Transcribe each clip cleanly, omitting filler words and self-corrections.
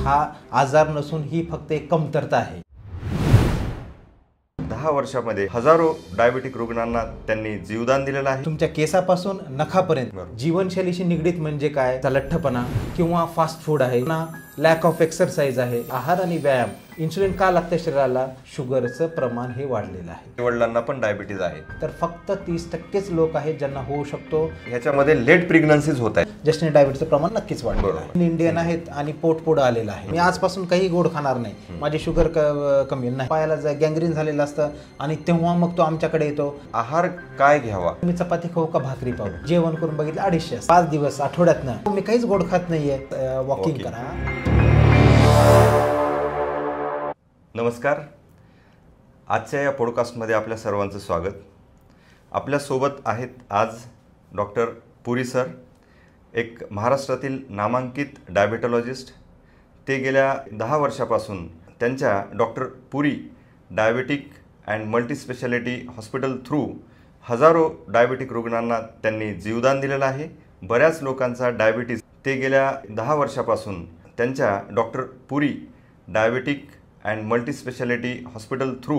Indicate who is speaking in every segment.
Speaker 1: हा आजार नसून ही फक्त एक कमतरता आहे।
Speaker 2: 10 वर्षामध्ये हजारो डायबिटिक रुग्णांना त्यांनी जीवदान दिलेलं आहे।
Speaker 1: तुमच्या केसापासून नखापर्यंत जीवनशैलीशी निगडीत म्हणजे काय, लठ्ठपणा किंवा फास्ट फूड आहे ना, लॅक ऑफ एक्सरसाइज आहे, आहार आणि व्यायाम, इन्सुलिन का लागते शरीराला, शुगरचं प्रमाण हे वाढलेलं आहे।
Speaker 2: वडिलांना पण डायबिटीज आहे
Speaker 1: तर फक्त 30% लोक आहेत ज्यांना होऊ शकतो।
Speaker 2: ह्याच्यामध्ये लेट प्रेग्नन्सीज होत आहेत,
Speaker 1: ज्याने डायबिटीजचं प्रमाण नक्कीच वाढलेलं आहे। इंडियन आहेत आणि पोट पुढं आलेलं आहे। मी आजपासून काही गोड खाणार नाही, माझी शुगर कमी नाही, पायाला गँग्रीन झालेलं असतं आणि तेव्हा मग तो आमच्याकडे येतो।
Speaker 2: आहार काय घ्यावा,
Speaker 1: मी चपाती खाऊ का भाकरी पाहू, जेवण करून बघितलं 250 5 दिवस आठवड्यातनं मी काहीच गोड खात नाहीये, वॉकिंग करा।
Speaker 2: नमस्कार, आजच्या या पॉडकास्टमध्ये आपल्या सर्वांचं स्वागत। आपल्यासोबत आहेत आज डॉक्टर पुरी सर, एक महाराष्ट्रातील नामांकित डायबिटॉलॉजिस्ट। ते गेल्या 10 वर्षापासून त्यांच्या doctor puri diabetic and multispeciality hospital through हजारो डायबिटिक रुग्णांना त्यांनी जीवदान दिलेलं आहे। बऱ्याच लोकांचा डायबिटीज, ते गेल्या 10 वर्षापासून त्यांच्या doctor puri diabetic and multispeciality hospital through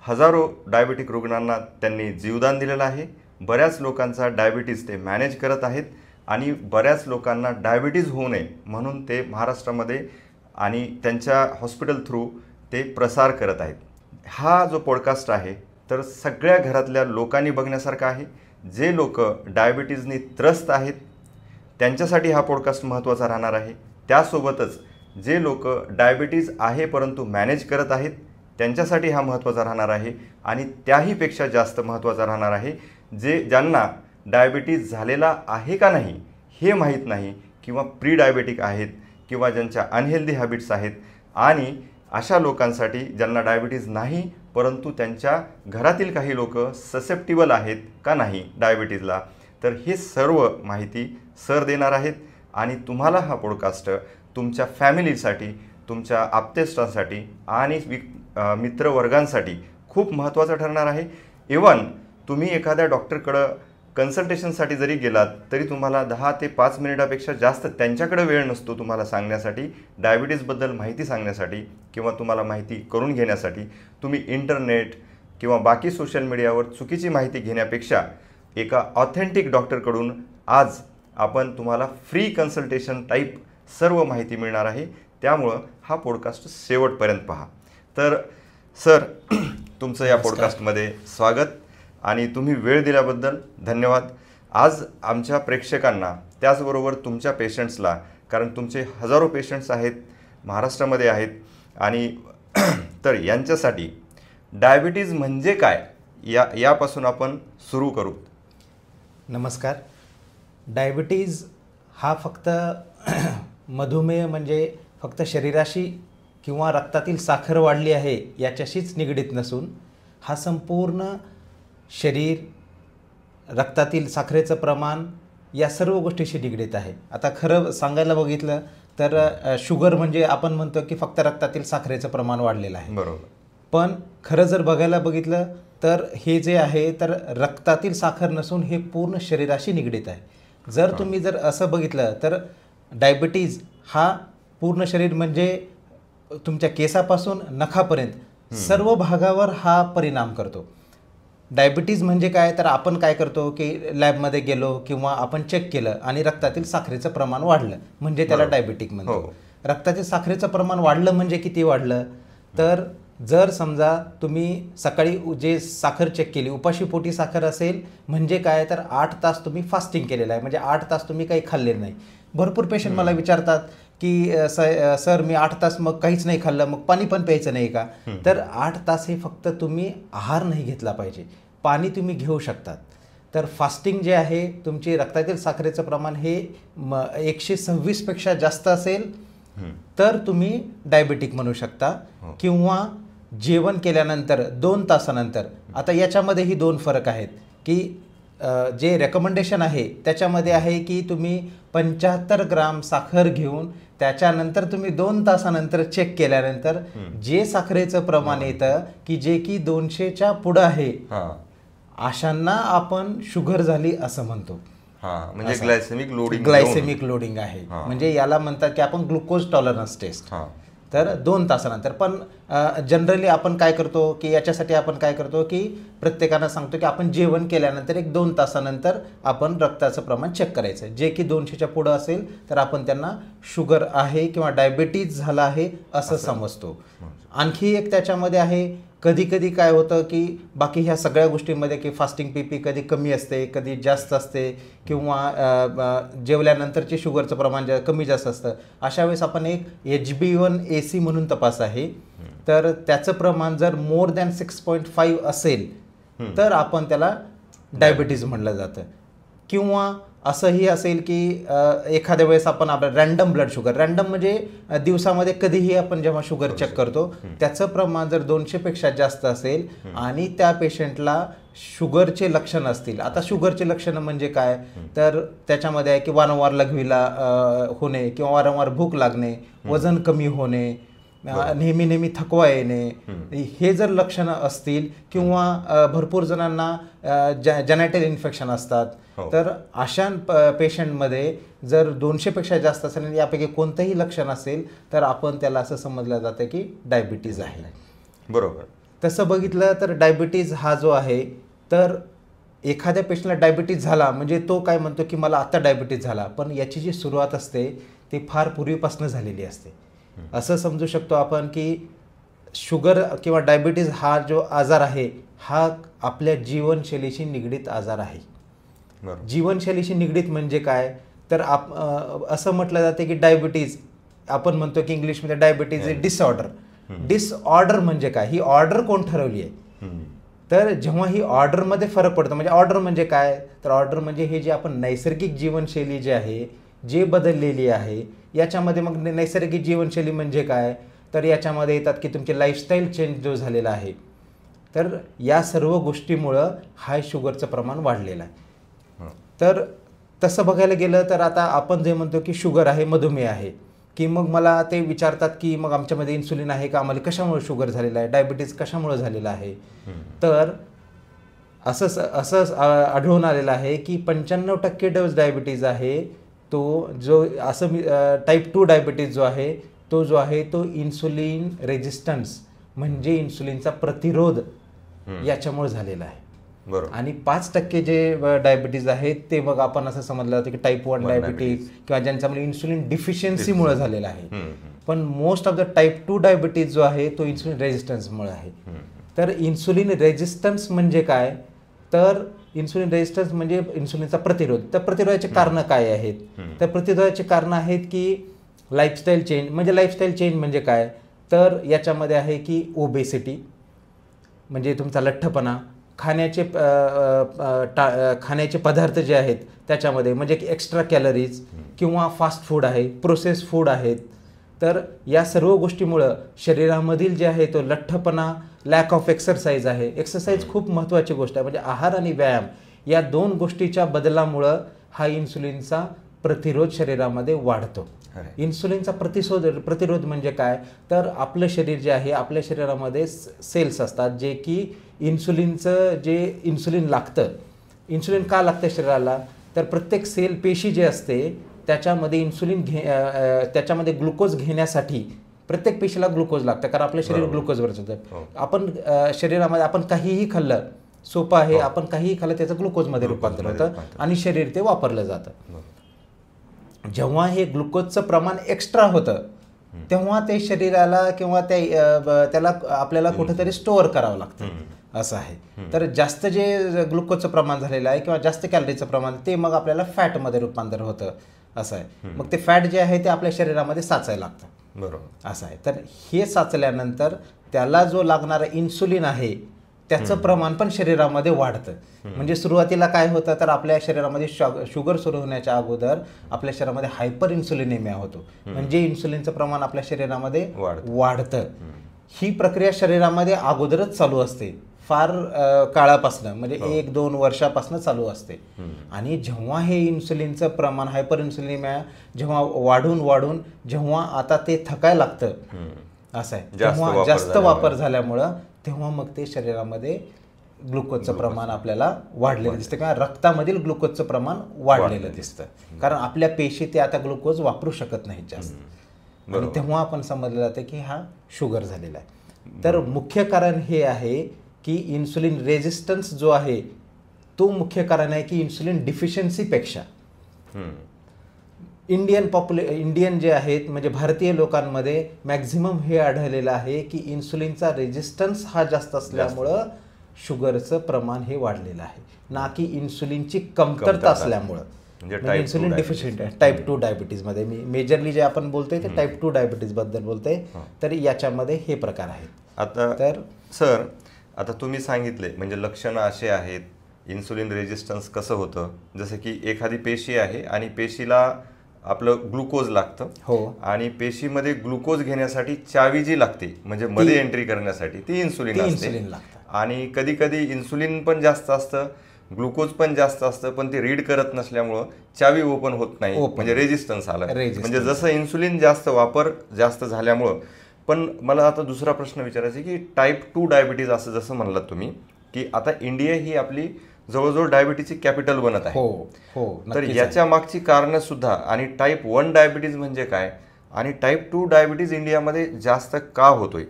Speaker 2: हजारो डायबिटिक रुग्णांना त्यांनी जीवदान दिलेलं आहे। बऱ्याच लोकांचा डायबिटीज ते मॅनेज करत आहेत आणि बऱ्याच लोकांना डायबिटीज होऊ नये म्हणून ते महाराष्ट्रामध्ये आणि त्यांच्या हॉस्पिटल थ्रू ते प्रसार करत आहेत। हा जो पॉडकास्ट आहे तर सगळ्या घरातल्या लोकांनी बघण्यासारखा आहे। जे लोक डायबिटीजनी त्रस्त आहेत त्यांच्यासाठी हा पॉडकास्ट महत्त्वाचा राहणार आहे। त्यासोबतच जे लोक डायबिटीज आहे परंतु मॅनेज करत आहेत त्यांच्यासाठी हा महत्त्वाचा राहणार आहे आणि त्याहीपेक्षा जास्त महत्त्वाचा राहणार आहे ज्यांना डायबिटीज झालेला आहे का नाही हे माहीत नाही, किंवा प्री डायबिटिक आहेत, किंवा ज्यांच्या अनहेल्दी हॅबिट्स आहेत, आणि अशा लोकांसाठी ज्यांना डायबिटीज नाही परंतु त्यांच्या घरातील काही लोक ससेप्टिबल आहेत का नाही डायबिटीजला, तर हे सर्व माहिती सर देणार आहेत। आणि तुम्हाला हा पॉडकास्ट तुमच्या फॅमिलीसाठी, तुमच्या आप्तेष्टांसाठी आणि मित्रवर्गांसाठी खूप महत्त्वाचा ठरणार आहे। इवन तुम्ही एखाद्या डॉक्टरकडं कन्सल्टेशनसाठी जरी गेलात तरी तुम्हाला 10 ते 5 मिनिटापेक्षा जास्त त्यांच्याकडे वेळ नसतो तुम्हाला सांगण्यासाठी, डायबिटीजबद्दल माहिती सांगण्यासाठी किंवा तुम्हाला माहिती करून घेण्यासाठी। तुम्ही इंटरनेट किंवा बाकी सोशल मीडियावर चुकीची माहिती घेण्यापेक्षा एका ऑथेंटिक डॉक्टरकडून आज तुम्हाला फ्री कन्सल्टेशन टाईप सर्व माहिती मिळणार आहे। त्यामुळं हा पॉडकास्ट शेवटपर्यंत पहा। तर सर, तुमचं या पॉडकास्टमध्ये स्वागत आणि तुम्ही वेळ दिल्याबद्दल धन्यवाद। आज आमच्या प्रेक्षकांना, त्याचबरोबर तुमच्या पेशंट्सला, कारण तुमचे हजारो पेशंट्स आहेत, महाराष्ट्रामध्ये आहेत, आणि तर यांच्यासाठी डायबिटीज म्हणजे काय यापासून आपण सुरू करू।
Speaker 1: नमस्कार। डायबिटीज हा फक्त मधुमेह म्हणजे फक्त शरीराशी किंवा रक्तातील साखर वाढली आहे याच्याशीच निगडीत नसून हा संपूर्ण शरीर, रक्तातील साखरेचं प्रमाण या सर्व गोष्टीशी निगडीत आहे। आता खरं सांगायला बघितलं तर शुगर म्हणजे आपण म्हणतो की फक्त रक्तातील साखरेचं प्रमाण वाढलेलं आहे,
Speaker 2: बरोबर, पण
Speaker 1: खरं जर बघायला बघितलं तर हे जे आहे तर रक्तातील साखर नसून हे पूर्ण शरीराशी निगडीत आहे। जर तुम्ही जर असं बघितलं तर डायबिटीज हा पूर्ण शरीर म्हणजे तुमच्या केसापासून नखापर्यंत सर्व भागावर हा परिणाम करतो। डायबिटीज म्हणजे काय, तर आपण काय करतो की लॅबमध्ये गेलो किंवा आपण चेक केलं आणि रक्तातील साखरेचं प्रमाण वाढलं म्हणजे त्याला डायबिटिक म्हणतो। रक्तातील साखरेचं प्रमाण वाढलं म्हणजे किती वाढलं, तर जर समजा तुम्ही सकाळी जे साखर चेक केली, उपाशीपोटी साखर असेल म्हणजे काय, तर 8 तास तुम्ही फास्टिंग केलेलं आहे, म्हणजे 8 तास तुम्ही काही खाल्लेलं नाही। भरपूर पेशंट मला विचारतात की सर मी 8 तास मग काहीच नाही खाल्लं, मग पाणी पण प्यायचं नाही का, तर 8 तास हे फक्त तुम्ही आहार नाही घेतला पाहिजे, पाणी तुम्ही घेऊ शकतात। तर फास्टिंग जे आहे, तुमची रक्तातील साखरेचं प्रमाण हे 126 पेक्षा जास्त असेल तर तुम्ही डायबिटिक म्हणू शकता, किंवा जेवण केल्यानंतर 2 तासानंतर। आता याच्यामध्येही 2 फरक आहेत की जे रेकमेंडेशन आहे त्याच्यामध्ये आहे की तुम्ही 75 ग्राम साखर घेऊन त्याच्यानंतर तुम्ही 2 तासानंतर चेक केल्यानंतर जे साखरेचं प्रमाण येतं की जे की 200च्या पुढं आहे, अशांना आपण शुगर झाली असं म्हणतो।
Speaker 2: हां, म्हणजे ग्लायसेमिक लोडिंग
Speaker 1: ग्लायसेमिक लोडिंग आहे. म्हणजे याला म्हणतात की आपण ग्लुकोज टॉलरन्स टेस्ट. तर 2 तासानंतर. पण जनरली आपण काय करतो की याच्यासाठी आपण काय करतो की प्रत्येकानं सांगतो की आपण जेवण केल्यानंतर 1-2 तासानंतर आपण रक्ताचं प्रमाण चेक करायचं. जे की 200च्या पुढं असेल तर आपण त्यांना शुगर आहे किंवा डायबिटीज झाला आहे असं समजतो. आणखी एक त्याच्यामध्ये आहे, कधी कधी काय होतं की बाकी ह्या सगळ्या गोष्टींमध्ये की फास्टिंग पीपी कधी कमी असते, कधी जास्त असते, किंवा जेवल्यानंतरचे शुगरचं प्रमाण कमी जास्त असतं. अशा वेळेस आपण एक HbA1c म्हणून तपास आहे, तर त्याचं प्रमाण जर मोर दॅन 6.5 असेल तर आपण त्याला डायबिटीज म्हणलं जातं. किंवा असंही असेल की एखाद्या वेळेस आपण आपलं रॅन्डम ब्लड शुगर, रॅन्डम म्हणजे दिवसामध्ये कधीही आपण जेव्हा शुगर चेक करतो त्याचं प्रमाण जर 200पेक्षा जास्त असेल आणि त्या पेशंटला शुगरचे लक्षण असतील. आता शुगरचे लक्षणं म्हणजे काय, तर त्याच्यामध्ये आहे की वारंवार लघवीला होणे किंवा वारंवार भूक लागणे, वजन कमी होणे, नेहमी नेहमी थकवा येणे, हे जर लक्षणं असतील, किंवा भरपूर जणांना जेनेटिक इन्फेक्शन असतात, तर अशा पेशंटमध्ये जर 200पेक्षा जास्त असेल आणि यापैकी कोणतंही लक्षण असेल तर आपण त्याला असं समजलं जातं की डायबिटीज आहे.
Speaker 2: बरोबर.
Speaker 1: तसं बघितलं तर डायबिटीज हा जो आहे, तर एखाद्या पेशंटला डायबिटीज झाला म्हणजे तो काय म्हणतो की मला आता डायबिटीज झाला, पण याची जी सुरुवात असते ती फार पूर्वीपासून झालेली असते. असं समजू शकतो आपण की शुगर किंवा डायबिटीज हा जो आजार आहे हा आपल्या जीवनशैलीशी निगडीत आजार आहे. जीवनशैलीशी निगडीत म्हणजे काय, तर असं म्हटलं जाते की डायबिटीज, आपण म्हणतो की इंग्लिशमध्ये डायबिटीज इज डिसऑर्डर. डिसऑर्डर म्हणजे काय, ही ऑर्डर कोण ठरवली आहे, तर जेव्हा ही ऑर्डरमध्ये फरक पडतो, म्हणजे ऑर्डर म्हणजे काय, तर ऑर्डर म्हणजे हे जे आपण नैसर्गिक जीवनशैली जी आहे जे बदललेली आहे, याच्यामध्ये मग नैसर्गिक जीवनशैली म्हणजे काय, तर याच्यामध्ये येतात की तुमचे लाईफस्टाईल चेंज जो झालेला आहे, तर या सर्व गोष्टीमुळं हाय शुगरचं प्रमाण वाढलेलं आहे. तर तसं बघायला गेलं तर आता आपण जे म्हणतो की शुगर आहे, मधुमेह आहे, की मग मला ते विचारतात की मग आमच्यामध्ये इन्सुलिन आहे का, आम्हाला कशामुळे शुगर झालेलं आहे, डायबिटीज कशामुळे झालेलं आहे, तर असं आढळून आलेलं आहे की 95% डोस डायबिटीज आहे तो जो असं टाईप 2 डायबिटीज जो आहे तो इन्सुलिन रेजिस्टन्स म्हणजे इन्सुलिनचा प्रतिरोध याच्यामुळे झालेला आहे. आणि 5% जे डायबिटीज आहेत ते मग आपण असं समजलं जातं की टाईप 1 डायबिटीज किंवा ज्यांच्यामध्ये इन्सुलिन डिफिशियन्सीमुळे झालेला आहे. पण most of the type 2 diabetes जो आहे तो इन्सुलिन रेजिस्टन्समुळे आहे. तर इन्सुलिन रेजिस्टन्स म्हणजे काय, तर इन्सुलिन रेजिस्टन्स म्हणजे इन्सुलिनचा प्रतिरोध. तर प्रतिरोधाचे कारणं काय आहेत, तर प्रतिरोधाचे कारणं आहेत की लाईफस्टाईल चेंज. म्हणजे लाईफस्टाईल चेंज म्हणजे काय, तर याच्यामध्ये आहे की ओबेसिटी म्हणजे तुमचा लठ्ठपणा, खाण्याचे पदार्थ जे आहेत त्याच्यामध्ये म्हणजे की एक्स्ट्रा कॅलरीज किंवा फास्ट फूड आहे, प्रोसेस फूड आहेत. तर या सर्व गोष्टीमुळं शरीरामधील जे आहे तो लठ्ठपणा, लॅक ऑफ एक्सरसाइज आहे. एक्सरसाइज खूप महत्त्वाची गोष्ट आहे, म्हणजे आहार आणि व्यायाम या 2 गोष्टीच्या बदलामुळं हा इन्सुलिनचा प्रतिरोध शरीरामध्ये वाढतो. इन्सुलिनचा प्रतिरोध म्हणजे काय, तर आपलं शरीर जे आहे, आपल्या शरीरामध्ये सेल्स असतात जे की इन्सुलिन लागतं. इन्सुलिन का लागतं शरीराला, तर प्रत्येक सेल पेशी जे असते त्याच्यामध्ये त्याच्यामध्ये ग्लुकोज घेण्यासाठी प्रत्येक पेशीला ग्लुकोज लागतं, कारण आपलं शरीर ग्लुकोजवर होतं. आपण शरीरामध्ये आपण काहीही खाल्लं, सोपं आहे, आपण काहीही खाल्लं त्याचं ग्लुकोजमध्ये रूपांतर होतं आणि शरीर ते वापरलं जातं. जेव्हा हे ग्लुकोजचं प्रमाण एक्स्ट्रा होतं तेव्हा ते शरीराला किंवा त्याला आपल्याला कुठेतरी स्टोअर करावं लागतं असं आहे. तर जास्त जे ग्लुकोजचं प्रमाण झालेलं आहे किंवा जास्त कॅलरीचं प्रमाण ते मग आपल्याला फॅटमध्ये रूपांतर होतं असं आहे. मग ते फॅट जे आहे ते आपल्या शरीरामध्ये साचायला लागतं. बरोबर असं आहे. तर हे साचल्यानंतर त्याला जो लागणारा इन्सुलिन आहे त्याचं प्रमाण पण शरीरामध्ये वाढतं. म्हणजे सुरुवातीला काय होतं, तर आपल्या शरीरामध्ये शुगर सुरू होण्याच्या अगोदर आपल्या शरीरामध्ये हायपर इन्सुलिनेमिया होतो, म्हणजे इन्सुलिनचं प्रमाण आपल्या शरीरामध्ये वाढतं. ही प्रक्रिया शरीरामध्ये अगोदरच चालू असते, फार काळापासनं, म्हणजे 1-2 वर्षापासून चालू असते. आणि जेव्हा हे इन्सुलिनचं प्रमाण, हायपर इन्सुलिनेमिया जेव्हा वाढून जेव्हा आता ते थकायला लागतं असं आहे, तेव्हा जास्त वापर झाल्यामुळं तेव्हा मग ते शरीरामध्ये ग्लुकोजचं प्रमाण आपल्याला वाढलेलं दिसतं किंवा रक्तामधील ग्लुकोजचं प्रमाण वाढलेलं दिसतं. कारण आपल्या पेशी ते आता ग्लुकोज वापरू शकत नाहीत जास्त, आणि तेव्हा आपण समजलं जातं की हा शुगर झालेला आहे. तर मुख्य कारण हे आहे की इन्सुलिन रेजिस्टन्स जो आहे तो मुख्य कारण आहे की इन्सुलिन डिफिशियन्सीपेक्षा इंडियन जे आहेत म्हणजे भारतीय लोकांमध्ये मॅक्झिमम हे आढळलेलं आहे की इन्सुलिनचा रेजिस्टन्स हा जास्त असल्यामुळं शुगरचं प्रमाण हे वाढलेलं आहे, ना की इन्सुलिनची कमतरता असल्यामुळं. म्हणजे इन्सुलिन डिफिशियंट आहे टाईप 2 डायबिटीजमध्ये. मी मेजरली जे आपण बोलतोय ते टाईप 2 डायबिटीजबद्दल बोलतोय. तर याच्यामध्ये हे प्रकार आहेत.
Speaker 2: आता तर सर, आता तुम्ही सांगितले म्हणजे लक्षणं असे आहेत, इन्सुलिन रेजिस्टन्स कसं होतं, जसं की एखादी पेशी आहे आणि पेशीला आपलं ग्लुकोज लागतं.
Speaker 1: हो.
Speaker 2: आणि पेशीमध्ये ग्लुकोज घेण्यासाठी चावी जी लागते म्हणजे मध्ये एंट्री करण्यासाठी ती इन्सुलिन असते. आणि कधी कधी इन्सुलिन पण जास्त असतं, ग्लुकोज पण जास्त असतं, पण ते रीड करत नसल्यामुळं चावी ओपन होत नाही, म्हणजे रेजिस्टन्स आला. म्हणजे जसं इन्सुलिन वापर जास्त झाल्यामुळं. पण मला आता दुसरा प्रश्न विचारायचा की टाईप 2 डायबिटीज असं जसं म्हणलात तुम्ही की आता इंडिया ही आपली जवळजवळ डायबिटीजची कॅपिटल बनत आहे. तर याच्या मागची कारणं सुद्धा, आणि टाईप 1 डायबिटीज म्हणजे काय, आणि टाईप 2 डायबिटीज इंडियामध्ये जास्त का होतोय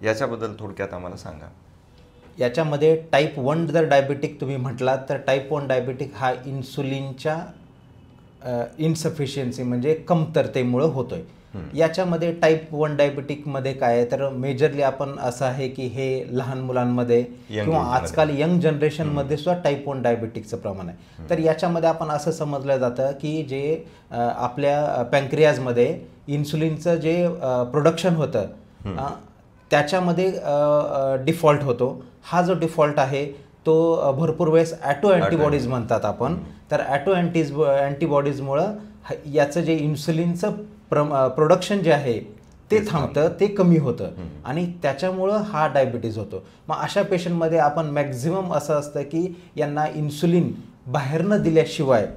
Speaker 2: याच्याबद्दल थोडक्यात आम्हाला सांगा.
Speaker 1: याच्यामध्ये टाईप 1 जर डायबिटिक तुम्ही म्हटलात तर टाईप 1 डायबिटिक हा इन्सुलिनच्या इनसफिशियन्सी म्हणजे कमतरतेमुळं होतोय. याच्यामध्ये टाईप 1 डायबिटिकमध्ये काय आहे तर मेजरली आपण असं आहे की हे लहान मुलांमध्ये किंवा आजकाल यंग जनरेशनमध्ये सुद्धा टाईप 1 डायबिटिकचं प्रमाण आहे. तर याच्यामध्ये आपण असं समजलं जातं की जे आपल्या पँक्रियाजमध्ये इन्सुलिनचं जे प्रोडक्शन होतं त्याच्यामध्ये डिफॉल्ट होतो. हा जो डिफॉल्ट आहे तो भरपूर वेळेस ॲटो अँटीबॉडीज म्हणतात आपण. तर ॲटो अँटीबॉडीजमुळं याचं जे इन्सुलिनचं प्रोडक्शन जे आहे ते थांबतं, ते कमी होतं, आणि त्याच्यामुळं हा डायबिटीज होतो. मग अशा पेशंटमध्ये आपण मॅक्झिमम असं असतं की यांना इन्सुलिन बाहेरनं दिल्याशिवाय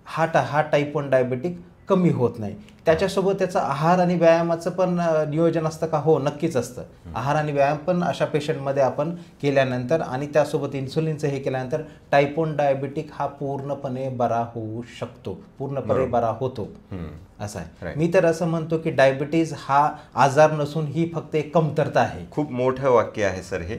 Speaker 1: हा टाईप 1 डायबिटिक कमी होत नाही. त्याच्यासोबत त्याचं आहार आणि व्यायामाचं पण नियोजन असतं का? हो, नक्कीच असतं. आहार आणि व्यायाम पण अशा पेशंटमध्ये आपण केल्यानंतर आणि त्यासोबत इन्सुलिनचं हे केल्यानंतर टाईप 1 डायबिटिक हा पूर्णपणे बरा होऊ शकतो, पूर्णपणे बरा होतो असं आहे. मी तर असं म्हणतो की डायबिटीज हा आजार नसून ही फक्त एक कमतरता आहे.
Speaker 2: खूप मोठं वाक्य आहे सर हे,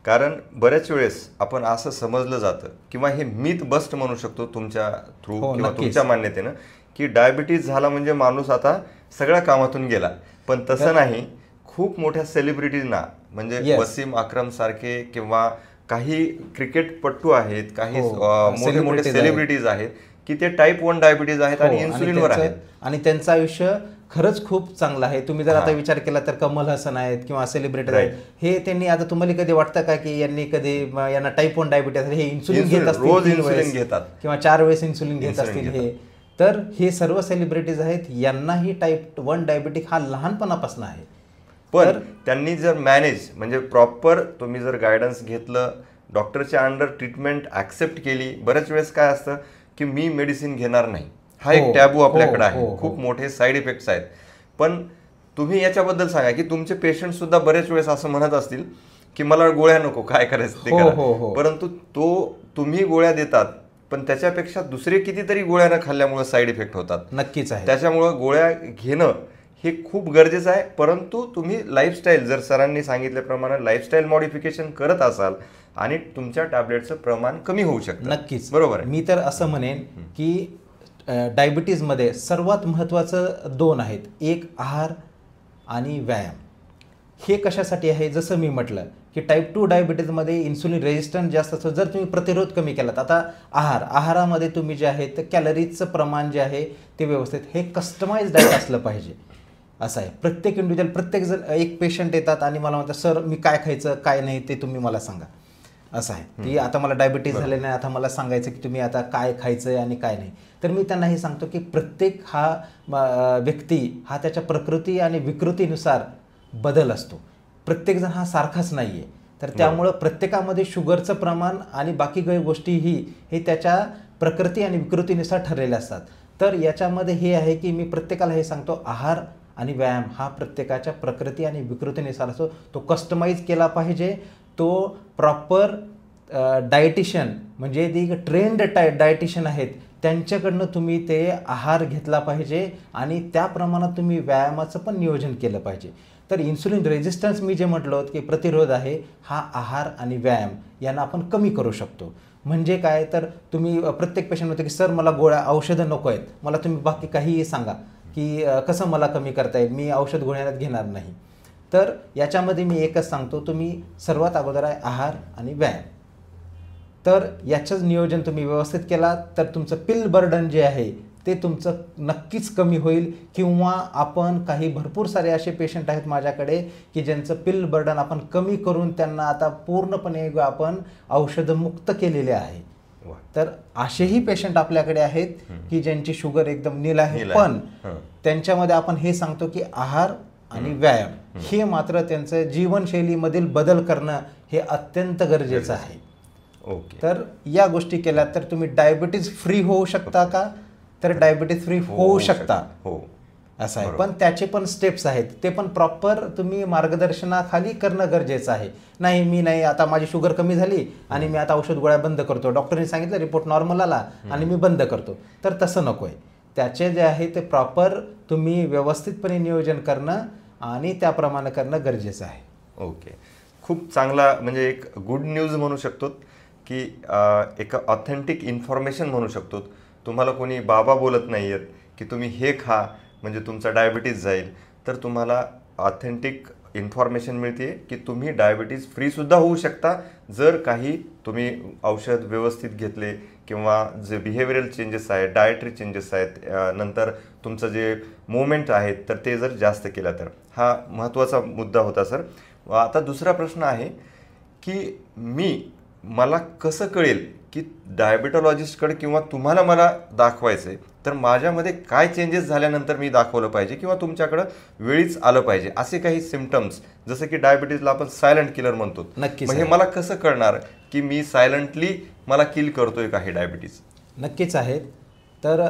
Speaker 2: कारण बऱ्याच वेळेस आपण असं समजलं जातं किंवा हे मिथ बस्ट म्हणू शकतो तुमच्या थ्रू किंवा तुमच्या मान्यतेनं की डायबिटीज झाला म्हणजे माणूस आता सगळ्या कामातून गेला. पण तसं नाही. खूप मोठ्या सेलिब्रिटीजना म्हणजे वसीम अक्रम सारखे किंवा काही क्रिकेटपटू आहेत, काही मोठे मोठे सेलिब्रिटीज आहेत की ते टाईप 1 डायबिटीज आहेत आणि इन्सुलिनवर आहेत,
Speaker 1: आणि त्यांचं आयुष्य खरंच खूप चांगलं आहे. तुम्ही जर आता विचार केला तर कमल हसन आहेत किंवा सेलिब्रिटी आहेत, हे त्यांनी आता तुम्हाला कधी वाटतं का की यांना टाईप 1 डायबिटीज हे इन्सुलिन घेत असतील,
Speaker 2: रोज इन्सुलिन घेतात
Speaker 1: किंवा 4 वेळेस इन्सुलिन घेत असतील हे? तर हे सर्व सेलिब्रिटीज आहेत, यांनाही टाईप 1 डायबिटिक हा लहानपणापासून आहे.
Speaker 2: पण त्यांनी जर मॅनेज म्हणजे प्रॉपर तुम्ही जर गायडन्स घेतलं, डॉक्टरच्या अंडर ट्रीटमेंट ॲक्सेप्ट केली. बऱ्याच वेळेस काय असतं की मी मेडिसिन घेणार नाही, हा एक टॅबू आपल्याकडे आहे. खूप मोठे साईड इफेक्ट्स आहेत. पण तुम्ही याच्याबद्दल सांगा की तुमचे पेशंट सुद्धा बरेच वेळेस असं म्हणत असतील की मला गोळ्या नको, काय करायचं ते करा. परंतु तुम्ही गोळ्या देतात, पण त्याच्यापेक्षा दुसरे कितीतरी गोळ्या न खाल्ल्यामुळे साईड इफेक्ट होतात.
Speaker 1: नक्कीच आहे.
Speaker 2: त्याच्यामुळं गोळ्या घेणं हे खूप गरजेचं आहे. परंतु तुम्ही लाईफस्टाईल, जर सरांनी सांगितल्याप्रमाणे लाईफस्टाईल मॉडिफिकेशन करत असाल आणि तुमच्या टॅबलेटचं प्रमाण कमी होऊ शकतं.
Speaker 1: नक्कीच,
Speaker 2: बरोबर आहे.
Speaker 1: मी तर असं म्हणेन की डायबिटीजमध्ये सर्वात महत्त्वाचं 2 आहेत, एक आहार आणि व्यायाम. हे कशासाठी आहे? जसं मी म्हटलं की टाईप 2 डायबिटीजमध्ये इन्सुलिन रेजिस्टन्स जास्त असतो. जर तुम्ही प्रतिरोध कमी केलात, आता आहारामध्ये तुम्ही जे आहे तर कॅलरीजचं प्रमाण जे आहे ते व्यवस्थित, हे कस्टमाइज डाएट असलं पाहिजे असं आहे. प्रत्येक इंडिव्हिज्युअल, प्रत्येक जण, एक पेशंट येतात आणि मला म्हणतात सर मी काय खायचं काय नाही ते तुम्ही मला सांगा असं आहे. की आता मला डायबिटीज झाले नाही, आता मला सांगायचं की तुम्ही आता काय खायचं आणि काय नाही. तर मी त्यांना हे सांगतो की प्रत्येक हा व्यक्ती हा त्याच्या प्रकृती आणि विकृतीनुसार बदल असतो. प्रत्येकजण हा सारखाच नाही आहे. तर त्यामुळं प्रत्येकामध्ये शुगरचं प्रमाण आणि बाकी काही गोष्टीही हे त्याच्या प्रकृती आणि विकृतीनुसार ठरलेले असतात. तर याच्यामध्ये हे आहे की मी प्रत्येकाला हे सांगतो, आहार आणि व्यायाम हा प्रत्येकाच्या प्रकृती आणि विकृतीनुसार असतो. तो कस्टमाइज केला पाहिजे, तो प्रॉपर डायटिशियन म्हणजे ती ट्रेंड डायटिशियन आहेत त्यांच्याकडनं तुम्ही ते आहार घेतला पाहिजे आणि त्या प्रमाणात तुम्ही व्यायामाचं पण नियोजन केलं पाहिजे. तर इन्सुलिन रेझिस्टन्स मी जे म्हटलं की प्रतिरोध आहे हा आहार आणि व्यायाम यांना आपण कमी करू शकतो. म्हणजे काय तर तुम्ही प्रत्येक पेशंट म्हणतो की सर मला गोळ्या औषधं नको आहेत, मला तुम्ही बाकी काहीही सांगा की कसं मला कमी करता येईल, मी औषध गोळ्यात घेणार नाही. तर याच्यामध्ये मी एकच सांगतो, तुम्ही सर्वात अगोदर आहे आहार आणि व्यायाम. तर याचंच नियोजन तुम्ही व्यवस्थित केला तर तुमचं पिल बर्डन जे आहे ते तुमचं नक्कीच कमी होईल. किंवा आपण काही भरपूर सारे असे पेशंट आहेत माझ्याकडे की ज्यांचं पिल बर्डन आपण कमी करून त्यांना आता पूर्णपणे आपण औषधमुक्त केलेले आहे. तर असेही पेशंट आपल्याकडे आहेत की ज्यांची शुगर एकदम नील आहे, पण त्यांच्यामध्ये आपण हे सांगतो की आहार आणि व्यायाम हे मात्र त्यांचं जीवनशैलीमधील बदल करणं हे अत्यंत गरजेचं आहे.
Speaker 2: ओके.
Speaker 1: तर या गोष्टी केल्या तर तुम्ही डायबिटीज फ्री होऊ शकता का, तर डायबिटीज फ्री होऊ शकता.
Speaker 2: हो
Speaker 1: असं आहे. पण त्याचे पण स्टेप्स आहेत, ते पण प्रॉपर तुम्ही मार्गदर्शनाखाली करणं गरजेचं आहे. नाही आता माझी शुगर कमी झाली आणि मी आता औषध गोळ्या बंद करतो, डॉक्टरने सांगितलं रिपोर्ट नॉर्मल आला आणि मी बंद करतो, तर तसं नको आहे. त्याचे जे आहे ते प्रॉपर तुम्ही व्यवस्थितपणे नियोजन करणं आणि त्याप्रमाणे करणं गरजेचं आहे.
Speaker 2: ओके. खूप चांगला म्हणजे एक गुड न्यूज म्हणू शकतो की एक ऑथेंटिक इन्फॉर्मेशन म्हणू शकतो. तुम्हाला कोणी बाबा बोलत नाही आहेत की तुम्ही हे खा म्हणजे तुमचा डायबिटीज जाईल, तर तुम्हाला ऑथेंटिक इन्फॉर्मेशन मिळते की तुम्ही डायबिटीज फ्रीसुद्धा होऊ शकता जर काही तुम्ही औषध व्यवस्थित घेतले किंवा जे बिहेवियरल चेंजेस आहेत, डायटरी चेंजेस आहेत, नंतर तुमचं जे मूवमेंट आहेत तर ते जर जास्त केला तर. हा महत्त्वाचा मुद्दा होता सर. आता दुसरा प्रश्न आहे की मला कसं कळेल की डायबिटॉलॉजिस्टकडे किंवा तुम्हाला मला दाखवायचं आहे तर माझ्यामध्ये काय चेंजेस झाल्यानंतर मी दाखवलं पाहिजे किंवा तुमच्याकडं वेळीच आलं पाहिजे, असे काही सिम्पटम्स जसं की डायबिटीजला आपण सायलेंट किलर म्हणतो.
Speaker 1: नक्कीच.
Speaker 2: हे मला कसं कळणार की मी सायलेंटली मला किल करतोय का हे डायबिटीज?
Speaker 1: नक्कीच आहेत. तर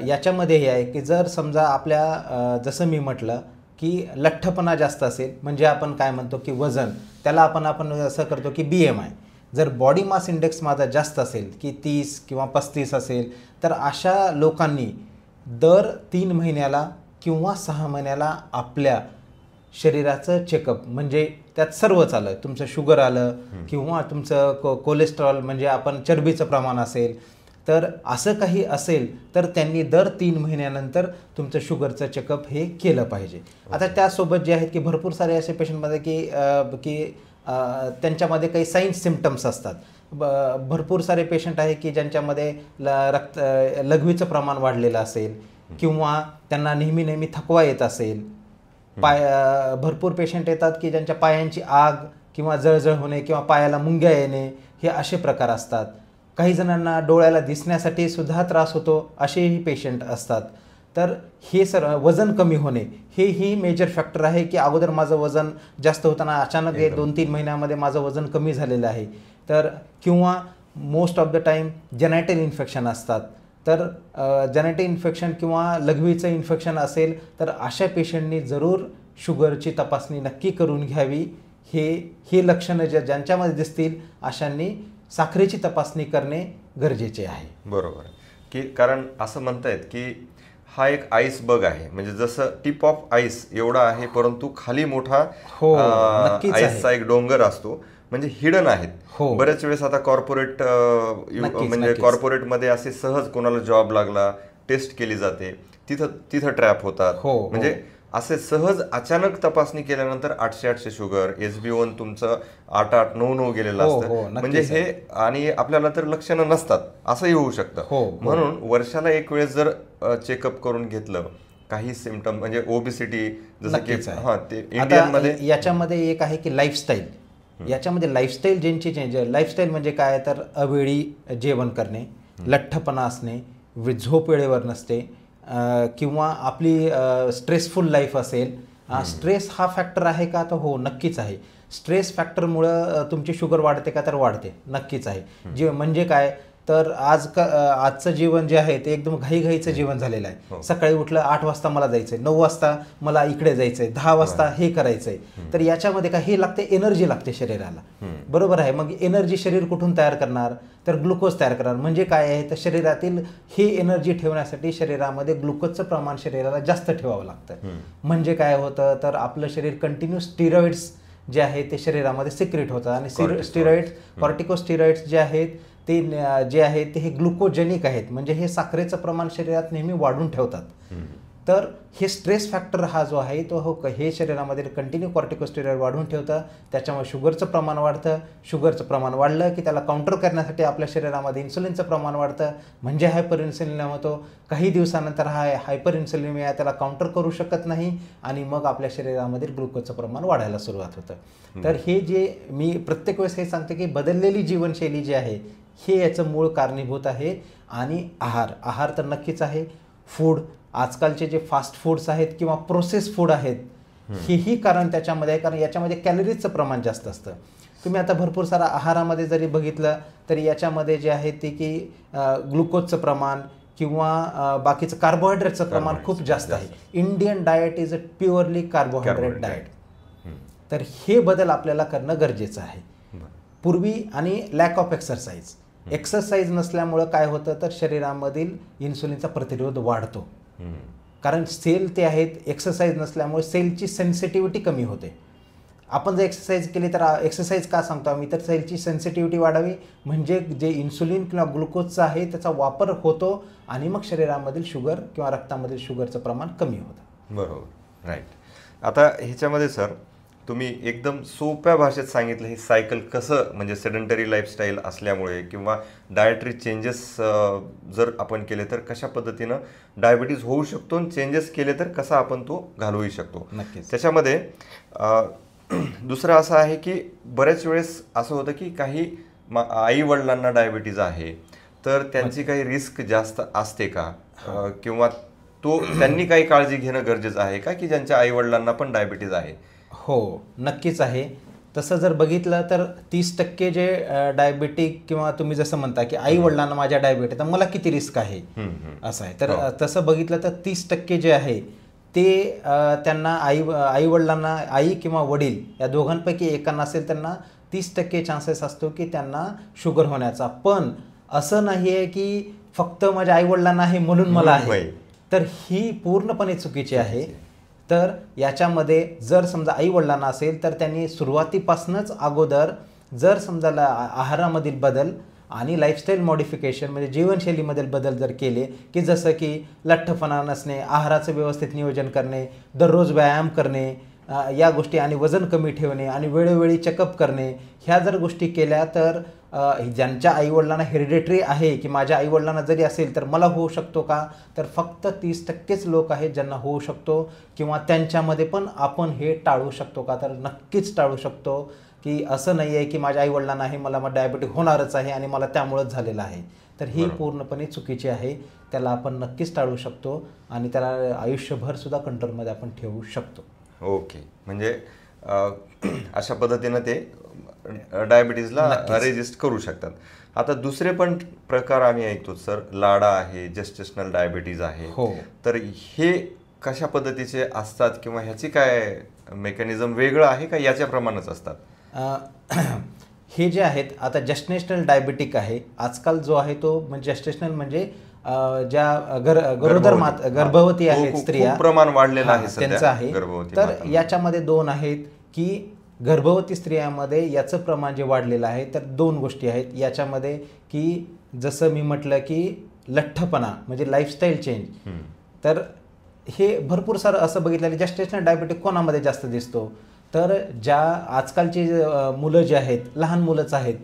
Speaker 1: याच्यामध्ये हे आहे की जर समजा आपल्या जसं मी म्हटलं की लठ्ठपणा जास्त असेल, म्हणजे आपण काय म्हणतो की वजन, त्याला आपण असं करतो की BMI. जर बॉडी मास इंडेक्स माझा जास्त असेल की 30 किंवा 35 असेल, तर अशा लोकांनी दर 3 महिन्याला किंवा 6 महिन्याला आपल्या शरीराचं चेकअप, म्हणजे त्यात सर्वच आलं, तुमचं शुगर आलं किंवा तुमचं कोलेस्ट्रॉल म्हणजे आपण चरबीचं प्रमाण असेल, तर असं काही असेल तर त्यांनी दर 3 महिन्यानंतर तुमचं शुगरचं चेकअप हे केलं पाहिजे. आता त्यासोबत जे आहेत की भरपूर सारे असे पेशंटमध्ये की त्यांच्यामध्ये काही साईन्स सिम्पटम्स असतात. भरपूर सारे पेशंट आहे की ज्यांच्यामध्ये लघवीचं प्रमाण वाढलेलं असेल किंवा त्यांना नेहमी थकवा येत असेल. भरपूर पेशंट येतात की ज्यांच्या पायांची आग किंवा जळजळ होणे किंवा पायाला मुंग्या येणे हे असे प्रकार असतात. काही जणांना डोळ्याला दिसण्यासाठी सुद्धा त्रास होतो, असेही पेशंट असतात. तर हे वजन कमी होणे हेही मेजर फॅक्टर आहे की अगोदर माझं वजन जास्त होताना अचानक 2-3 महिन्यामध्ये माझं वजन कमी झालेलं आहे. तर किंवा most of the time जेनायटल infection असतात. तर जेनेटिक इन्फेक्शन किंवा लघवीचं इन्फेक्शन असेल तर अशा पेशंटनी जरूर शुगरची तपासणी नक्की करून घ्यावी. हे लक्षणं ज्यांच्यामध्ये दिसतील अशांनी साखरेची तपासणी करणे गरजेचे आहे.
Speaker 2: बरोबर. की कारण असं म्हणतायत की हा एक आईस बग आहे, म्हणजे जसं टिप ऑफ आईस एवढा आहे परंतु खाली मोठा आईसचा एक डोंगर असतो, म्हणजे हिडन आहेत. बऱ्याच वेळेस आता कॉर्पोरेट म्हणजे कॉर्पोरेटमध्ये असे सहज कोणाला जॉब लागला, टेस्ट केली जाते, तिथं ट्रॅप होतात. म्हणजे असे सहज अचानक तपासणी केल्यानंतर 800 शुगर, SB1 तुमचं 8-9 गेलेलं असतं. म्हणजे हे आणि आपल्याला तर लक्षणं नसतात, असंही होऊ शकतं. म्हणून वर्षाला एक वेळेस जर चेकअप करून घेतलं, काही सिम्पटम म्हणजे ओबिसिटी जसं की ते इंडियनमध्ये
Speaker 1: याच्यामध्ये एक आहे की लाईफस्टाईल. याच्यामध्ये लाईफस्टाईल ज्यांची लाईफस्टाईल म्हणजे काय तर अवेळी जेवण करणे, लठ्ठपणा असणे, झोप वेळेवर नसते किंवा आपली स्ट्रेसफुल लाईफ असेल. स्ट्रेस हा फॅक्टर आहे का, तर हो नक्कीच आहे. स्ट्रेस फॅक्टरमुळं तुमची शुगर वाढते का, तर वाढते, नक्कीच आहे. म्हणजे काय तर आजचं जीवन जे आहे ते एकदम घाईघाईचं जीवन झालेलं आहे. सकाळी उठलं 8 वाजता मला जायचंय, 9 वाजता मला इकडे जायचंय, 10 वाजता हे करायचंय. तर याच्यामध्ये काय हे लागते, एनर्जी लागते शरीराला, बरोबर आहे. मग एनर्जी शरीर कुठून तयार करणार, तर ग्लुकोज तयार करणार. म्हणजे काय आहे, तर शरीरातील ही एनर्जी ठेवण्यासाठी शरीरामध्ये ग्लुकोजचं प्रमाण शरीराला जास्त ठेवावं लागतं. म्हणजे काय होतं, तर आपलं शरीर कंटिन्यू स्टिरॉइड्स जे आहे ते शरीरामध्ये सिक्रेट होतात. आणि स्टिरॉइड्स, कॉर्टिकोस्टिरॉइड्स जे आहेत ते जे आहे ते हे ग्लुकोजेनिक आहेत, म्हणजे हे साखरेचं प्रमाण शरीरात नेहमी वाढून ठेवतात. तर हे स्ट्रेस फॅक्टर हा जो आहे तो हे शरीरामध्ये कंटिन्यू कॉर्टिकोस्टेरॉइड वाढवून ठेवतं. त्याच्यामुळे शुगरचं प्रमाण वाढतं. शुगरचं प्रमाण वाढलं की त्याला काउंटर करण्यासाठी आपल्या शरीरामध्ये इन्सुलिनचं प्रमाण वाढतं, म्हणजे हायपर इन्सुलिनिया होतो. काही दिवसानंतर हा हायपर इन्सुलिनिया त्याला काउंटर करू शकत नाही आणि मग आपल्या शरीरामध्ये ग्लुकोजचं प्रमाण वाढायला सुरुवात होतं. तर हे जे मी प्रत्येक वेळेस हे सांगते की बदललेली जीवनशैली जी आहे हे याचं मूळ कारणीभूत आहे. आणि आहार तर नक्कीच आहे. फूड, आजकालचे जे फास्ट फूड्स आहेत किंवा प्रोसेस फूड आहेत हेही कारण त्याच्यामध्ये आहे, कारण याच्यामध्ये कॅलरीजचं प्रमाण जास्त असतं. तुम्ही आता भरपूर सारा आहारामध्ये जरी बघितलं तरी याच्यामध्ये जे आहे ते की ग्लुकोजचं प्रमाण किंवा बाकीचं कार्बोहायड्रेटचं प्रमाण खूप जास्त आहे. Indian diet is a purely carbohydrate diet. तर हे बदल आपल्याला करणं गरजेचं आहे. पूर्वी आणि लॅक ऑफ एक्सरसाइज नसल्यामुळं काय होतं, तर शरीरामधील इन्सुलिनचा प्रतिरोध वाढतो. कारण सेल ते आहेत, एक्सरसाइज नसल्यामुळे सेलची सेन्सिटिव्हिटी कमी होते. आपण जर एक्सरसाइज केली तर एक्सरसाइज का सांगतो आम्ही, तर सेलची सेन्सिटिव्हिटी वाढावी, म्हणजे जे इन्सुलिन किंवा ग्लुकोजचा आहे त्याचा वापर होतो आणि मग शरीरामधील शुगर किंवा रक्तामधील शुगरचं प्रमाण कमी होतं.
Speaker 2: बरोबर, राईट. आता ह्याच्यामध्ये सर तुम्ही एकदम सोप्या भाषेत सांगितलं हे सायकल कसं, म्हणजे सेडंटरी लाईफस्टाईल असल्यामुळे किंवा डायटरी चेंजेस जर आपण केले तर कशा पद्धतीनं डायबिटीज होऊ शकतो, आणि चेंजेस केले तर कसा आपण तो घालवू शकतो.
Speaker 1: नक्कीच.
Speaker 2: त्याच्यामध्ये दुसरं असं आहे की बऱ्याच वेळेस असं होतं की काही आई वडिलांना डायबिटीज आहे तर त्यांची काही रिस्क जास्त असते का, किंवा त्यांनी काही काळजी घेणं गरजेचं आहे का की ज्यांच्या आई वडिलांना पण डायबिटीज आहे?
Speaker 1: हो, नक्कीच आहे. तसं जर बघितलं तर 30% जे डायबिटिक किंवा तुम्ही जसं म्हणता की आई वडिलांना माझ्या डायबिटीज, तर मला किती रिस्क आहे असं आहे. तर तसं बघितलं तर 30% जे आहे ते त्यांना आई वडिलांना, आई किंवा वडील या दोघांपैकी एकांना असेल त्यांना 30% चान्सेस असतो की त्यांना शुगर होण्याचा. पण असं नाही आहे की फक्त माझ्या आई वडिलांना आहे म्हणून मला आहे, तर ही पूर्णपणे चुकीची आहे. तर याच्यामध्ये जर समजा आई वडिलांना असेल तर त्यांनी सुरुवातीपासूनच अगोदर जर समजा आहारामधील बदल आणि लाईफस्टाईल मॉडिफिकेशन म्हणजे जीवनशैलीमधील बदल जर केले, की जसं की लठ्ठपणा नसणे, आहाराचं व्यवस्थित नियोजन करणे, दररोज व्यायाम करणे, या गोष्टी, आणि वजन कमी ठेवणे आणि वेळोवेळी चेकअप करणे, ह्या जर गोष्टी केल्या तर ज्यांच्या आईवडिलांना हेरिडेटरी आहे की माझ्या आईवडिलांना जरी असेल तर मला होऊ शकतो का, तर फक्त 30%च लोक आहेत ज्यांना होऊ शकतो. किंवा त्यांच्यामध्ये पण आपण हे टाळू शकतो का, तर नक्कीच टाळू शकतो. की असं नाही आहे की माझ्या आईवडिलांना आहे मला डायबिटीज होणारच आहे आणि मला त्यामुळंच झालेलं आहे, तर ही पूर्णपणे चुकीची आहे. त्याला आपण नक्कीच टाळू शकतो आणि त्याला आयुष्यभर सुद्धा कंट्रोलमध्ये आपण ठेवू शकतो.
Speaker 2: ओके, म्हणजे अशा पद्धतीनं ते डायबिटीजला रेजिस्ट करू शकतात. आता दुसरे पण प्रकार आम्ही ऐकतो सर, लाडा आहे, जेस्टेशनल डायबिटीज आहे.
Speaker 1: हो,
Speaker 2: तर हे कशा पद्धतीचे असतात किंवा ह्याची काय मेकॅनिझम वेगळं आहे का याच्याप्रमाणेच असतात?
Speaker 1: हे जे आहेत आता जेस्टेशनल डायबिटिक आहे आजकाल जो आहे तो, म्हणजे जेस्टेशनल म्हणजे ज्या गर्भवती आहेत स्त्रिया,
Speaker 2: प्रमाण वाढलेलं आहे
Speaker 1: त्यांचं आहे. तर याच्यामध्ये 2 आहेत की गर्भवती स्त्रियांमध्ये याचं प्रमाण जे वाढलेलं आहे, तर 2 गोष्टी आहेत याच्यामध्ये की जसं मी म्हटलं की लठ्ठपणा म्हणजे लाईफस्टाईल चेंज. तर हे भरपूर सारं असं बघितलेलं जेस्टेशनल डायबिटिक कोणामध्ये जास्त दिसतो, तर ज्या आजकालची मुलं जे आहेत लहान मुलंच आहेत,